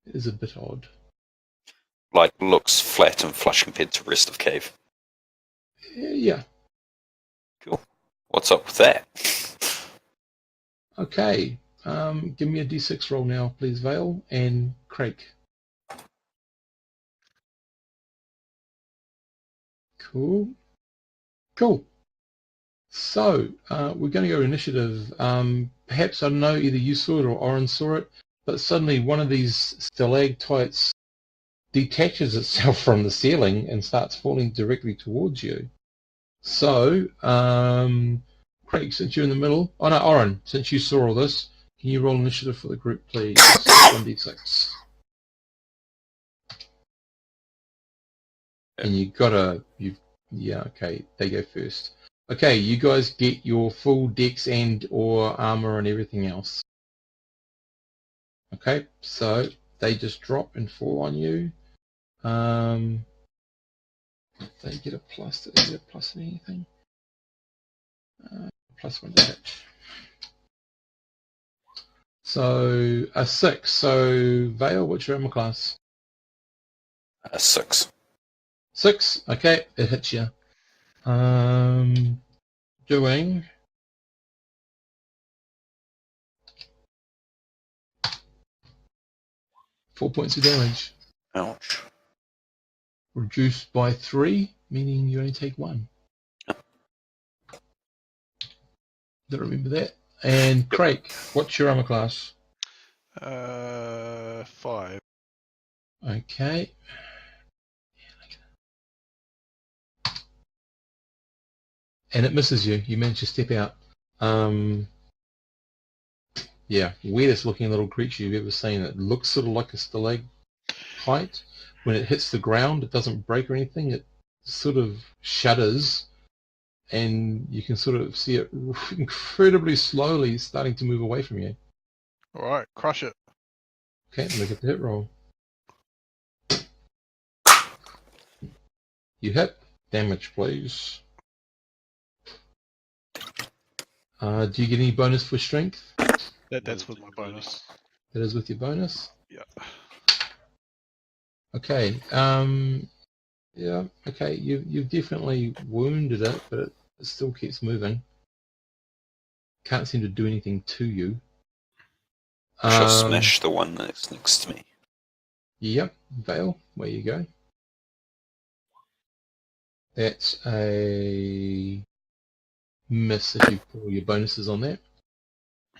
it is a bit odd. Like, looks flat and flush compared to the rest of cave. Yeah. Cool. What's up with that? Okay. Give me a d6 roll now, please, Vale and Craig. Cool. So, we're going to go initiative. Perhaps, I don't know, either you saw it or Oren saw it, but suddenly one of these stalactites detaches itself from the ceiling and starts falling directly towards you. So, Craig, since you're in the middle... Oh no, Oren, since you saw all this, can you roll initiative for the group, please? 1d6. And yeah, okay, they go first. Okay, you guys get your full dex and or armor and everything else. Okay, so they just drop and fall on you. They get a plus. Do they get a plus in anything? +1 to hit. So a 6. So Vale, what's your armor class? 6. 6. Okay, it hits you. Doing 4 points of damage. Ouch. Reduced by 3, meaning you only take 1. Don't remember that. And Craig, what's your armor class? 5. Okay. And it misses you. You manage to step out. Yeah, weirdest looking little creature you've ever seen. It looks sort of like a stalactite. When it hits the ground, it doesn't break or anything. It sort of shudders, and you can sort of see it incredibly slowly starting to move away from you. Alright, crush it. Okay, look at the hit roll. You hit. Damage, please. Do you get any bonus for strength? That's with my bonus. That is with your bonus? Yeah. Okay. Yeah, okay. You've definitely wounded it, but it still keeps moving. Can't seem to do anything to you. Shall smash the one that's next to me. Yep, Vale, where you go. That's a miss if you pull your bonuses on that.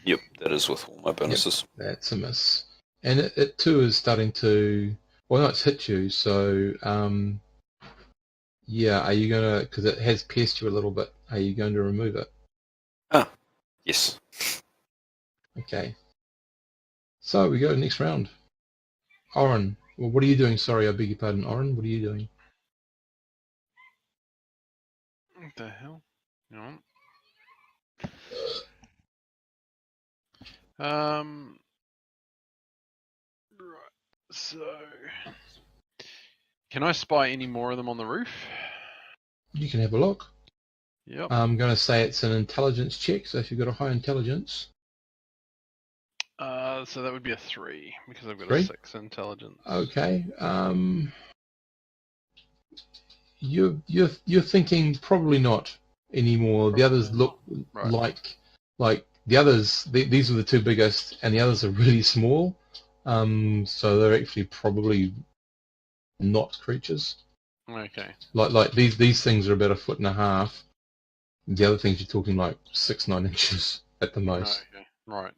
Yep, that is with all my bonuses. That's a miss. And it too is starting to, well, no, it's hit you, so yeah, are you going to, because it has pierced you a little bit, are you going to remove it? Ah, yes. Okay. So we go to the next round. Oren, well, what are you doing? Sorry, I beg your pardon. Oren, what are you doing? What the hell? No. Right. So, can I spy any more of them on the roof? You can have a look. Yep. I'm going to say it's an intelligence check, so if you've got a high intelligence. So that would be a 3 because I've got 3? a 6 intelligence. Okay. You're thinking probably not anymore. The others look Right. like the others. These are the two biggest, and the others are really small. So they're actually probably not creatures. Okay. Like these things are about 1.5 feet. The other things you're talking like 6-9 inches at the most. Okay. Right.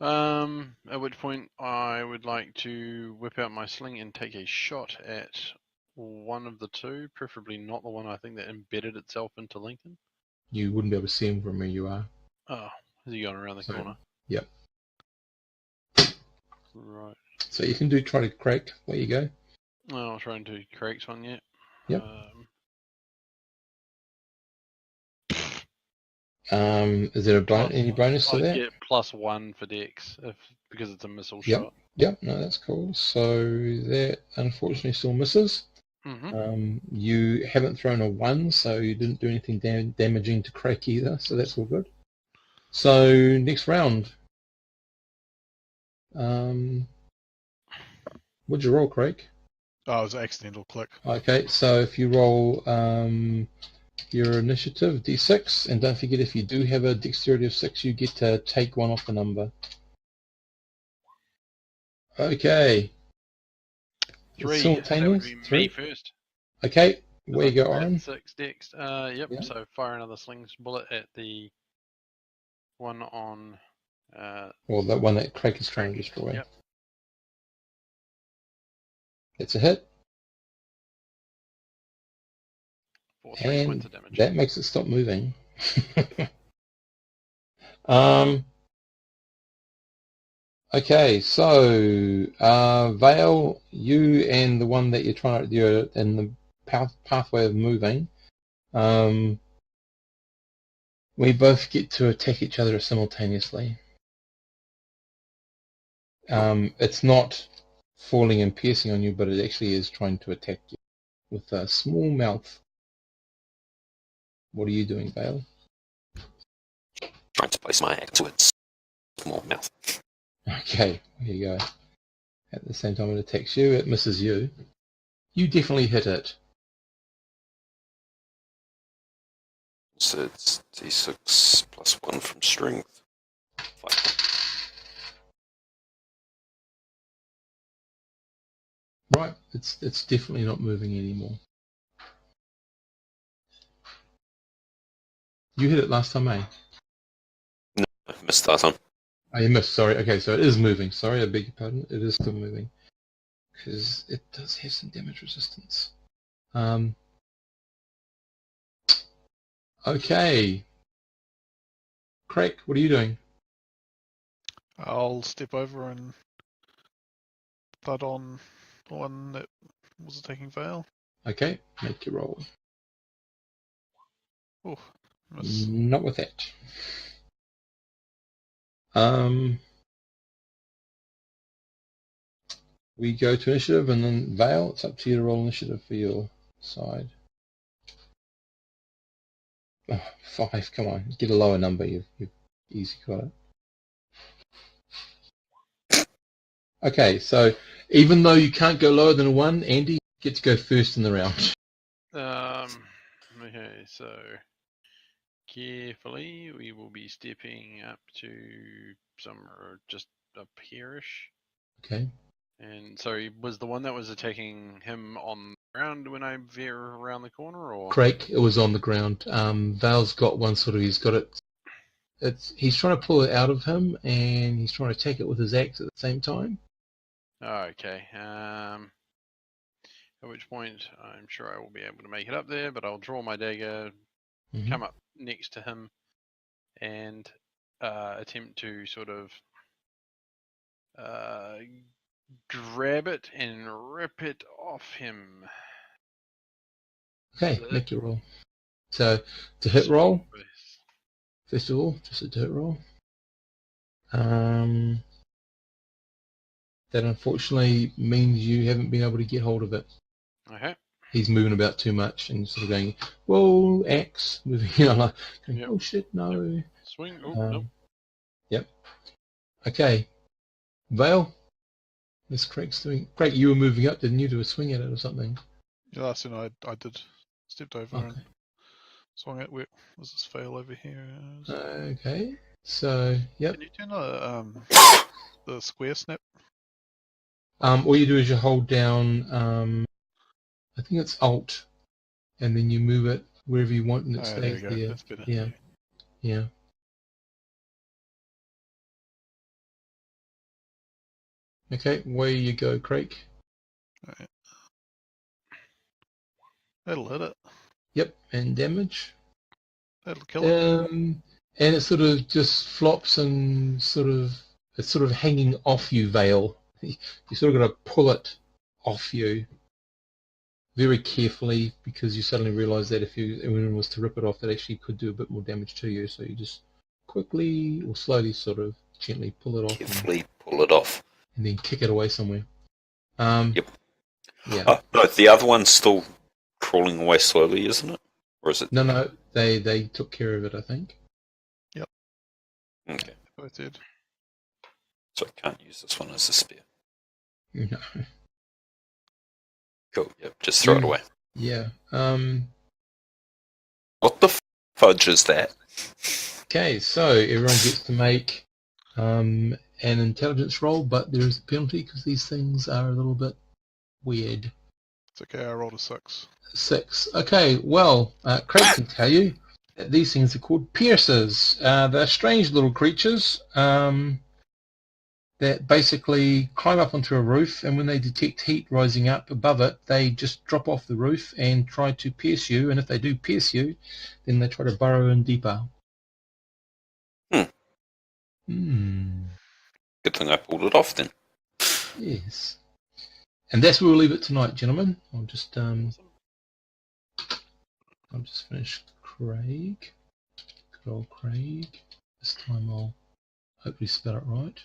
At which point I would like to whip out my sling and take a shot at one of the two, preferably not the one I think that embedded itself into Lincoln. You wouldn't be able to see him from where you are. Oh, is he going around the corner? Yep. Right. So you can try to crack. There you go. No, I'm trying to correct one yet. Yep. Is there any bonus to that? Yeah, +1 for Dex because it's a missile Yep. shot. Yep. No, that's cool. So that unfortunately still misses. You haven't thrown a 1, so you didn't do anything damaging to Crack either. So that's all good. So next round. What'd you roll, Craig? Oh, it was an accidental click. Okay, so if you roll your initiative, D6, and don't forget if you do have a dexterity of 6, you get to take 1 off the number. Okay. 3. Simultaneous? That would be 3? me first. Okay, where you go, At Oren? 6 Dex. Yep. Yeah. So fire another slings bullet at the one on. Well, that one that Craig is trying to destroy. Yep. It's a hit. For 3 points And of damage. that makes it stop moving. Okay, so Vale, you and the one that you're in the pathway of moving, we both get to attack each other simultaneously. It's not falling and piercing on you, but it actually is trying to attack you with a small mouth. What are you doing, Vale? Trying to place my hand to its small mouth. Okay, here you go. At the same time it attacks you, it misses you. You definitely hit it. So it's D6 +1 from strength. 5. Right, it's definitely not moving anymore. You hit it last time, eh? No, I missed that one. Oh, you missed, sorry. Okay, so it is moving. Sorry, I beg your pardon. It is still moving. Because it does have some damage resistance. Okay. Craig, what are you doing? I'll step over and thud on the one that was attacking Vale. Okay, make your roll. Oh, miss. Not with that. We go to initiative, and then Vale, it's up to you to roll initiative for your side. Oh, 5, come on. Get a lower number. You've easy got it. Okay, so even though you can't go lower than a 1, Andy gets to go first in the round. Okay, so carefully we will be stepping up to somewhere just up here-ish. Okay. And so he was the one that was attacking him on ground when I veer around the corner, or? Craig, it was on the ground. Vale's got one sort of, he's got it, he's trying to pull it out of him, and he's trying to attack it with his axe at the same time. Oh, okay. At which point, I'm sure I will be able to make it up there, but I'll draw my dagger, come up next to him, and attempt to sort of grab it and rip it off him. Okay, make your roll. So, to hit roll, first of all, just a to hit roll. That unfortunately means you haven't been able to get hold of it. Okay. He's moving about too much and sort of going, whoa, axe, moving, like, going, Yep. oh shit, no. Yep. Swing. Oh, nope. Yep. Okay. Vale, Miss Craig's doing. Craig, you were moving up, didn't you, to a swing at it or something? Yeah, that's when I did. Stepped over and Okay. swung it. Where was this fail over here? Okay. So, yep. Can you turn the square snap? All you do is you hold down, I think it's Alt, and then you move it wherever you want and it Oh, there stays we go. there. That's better. Yeah. Yeah. Okay, where you go, Craig. Alright. That'll hit it. Yep, and damage. That'll kill it. And it sort of just flops and it's sort of hanging off you, Vale. You sort of got to pull it off you very carefully because you suddenly realise that if anyone was to rip it off, that actually could do a bit more damage to you. So you just quickly or slowly sort of gently pull it off. Carefully pull it off. And then kick it away somewhere. Yep. Yeah. No, the other one's still crawling away slowly, isn't it? Or is it? No, they took care of it, I think. Okay. Both did. So I can't use this one as a spear. No. Cool. Yep. Just throw it away. Yeah. What the fudge is that? Okay, so everyone gets to make an intelligence roll, but there is a penalty because these things are a little bit weird. It's okay. I rolled a 6. 6. Okay, well, Craig can tell you that these things are called piercers. They're strange little creatures that basically climb up onto a roof, and when they detect heat rising up above it, they just drop off the roof and try to pierce you, and if they do pierce you, then they try to burrow in deeper. Good thing I pulled it off then. Yes. And that's where we'll leave it tonight, gentlemen. I'll just finish Craig. Good old Craig. This time I'll hopefully spell it right.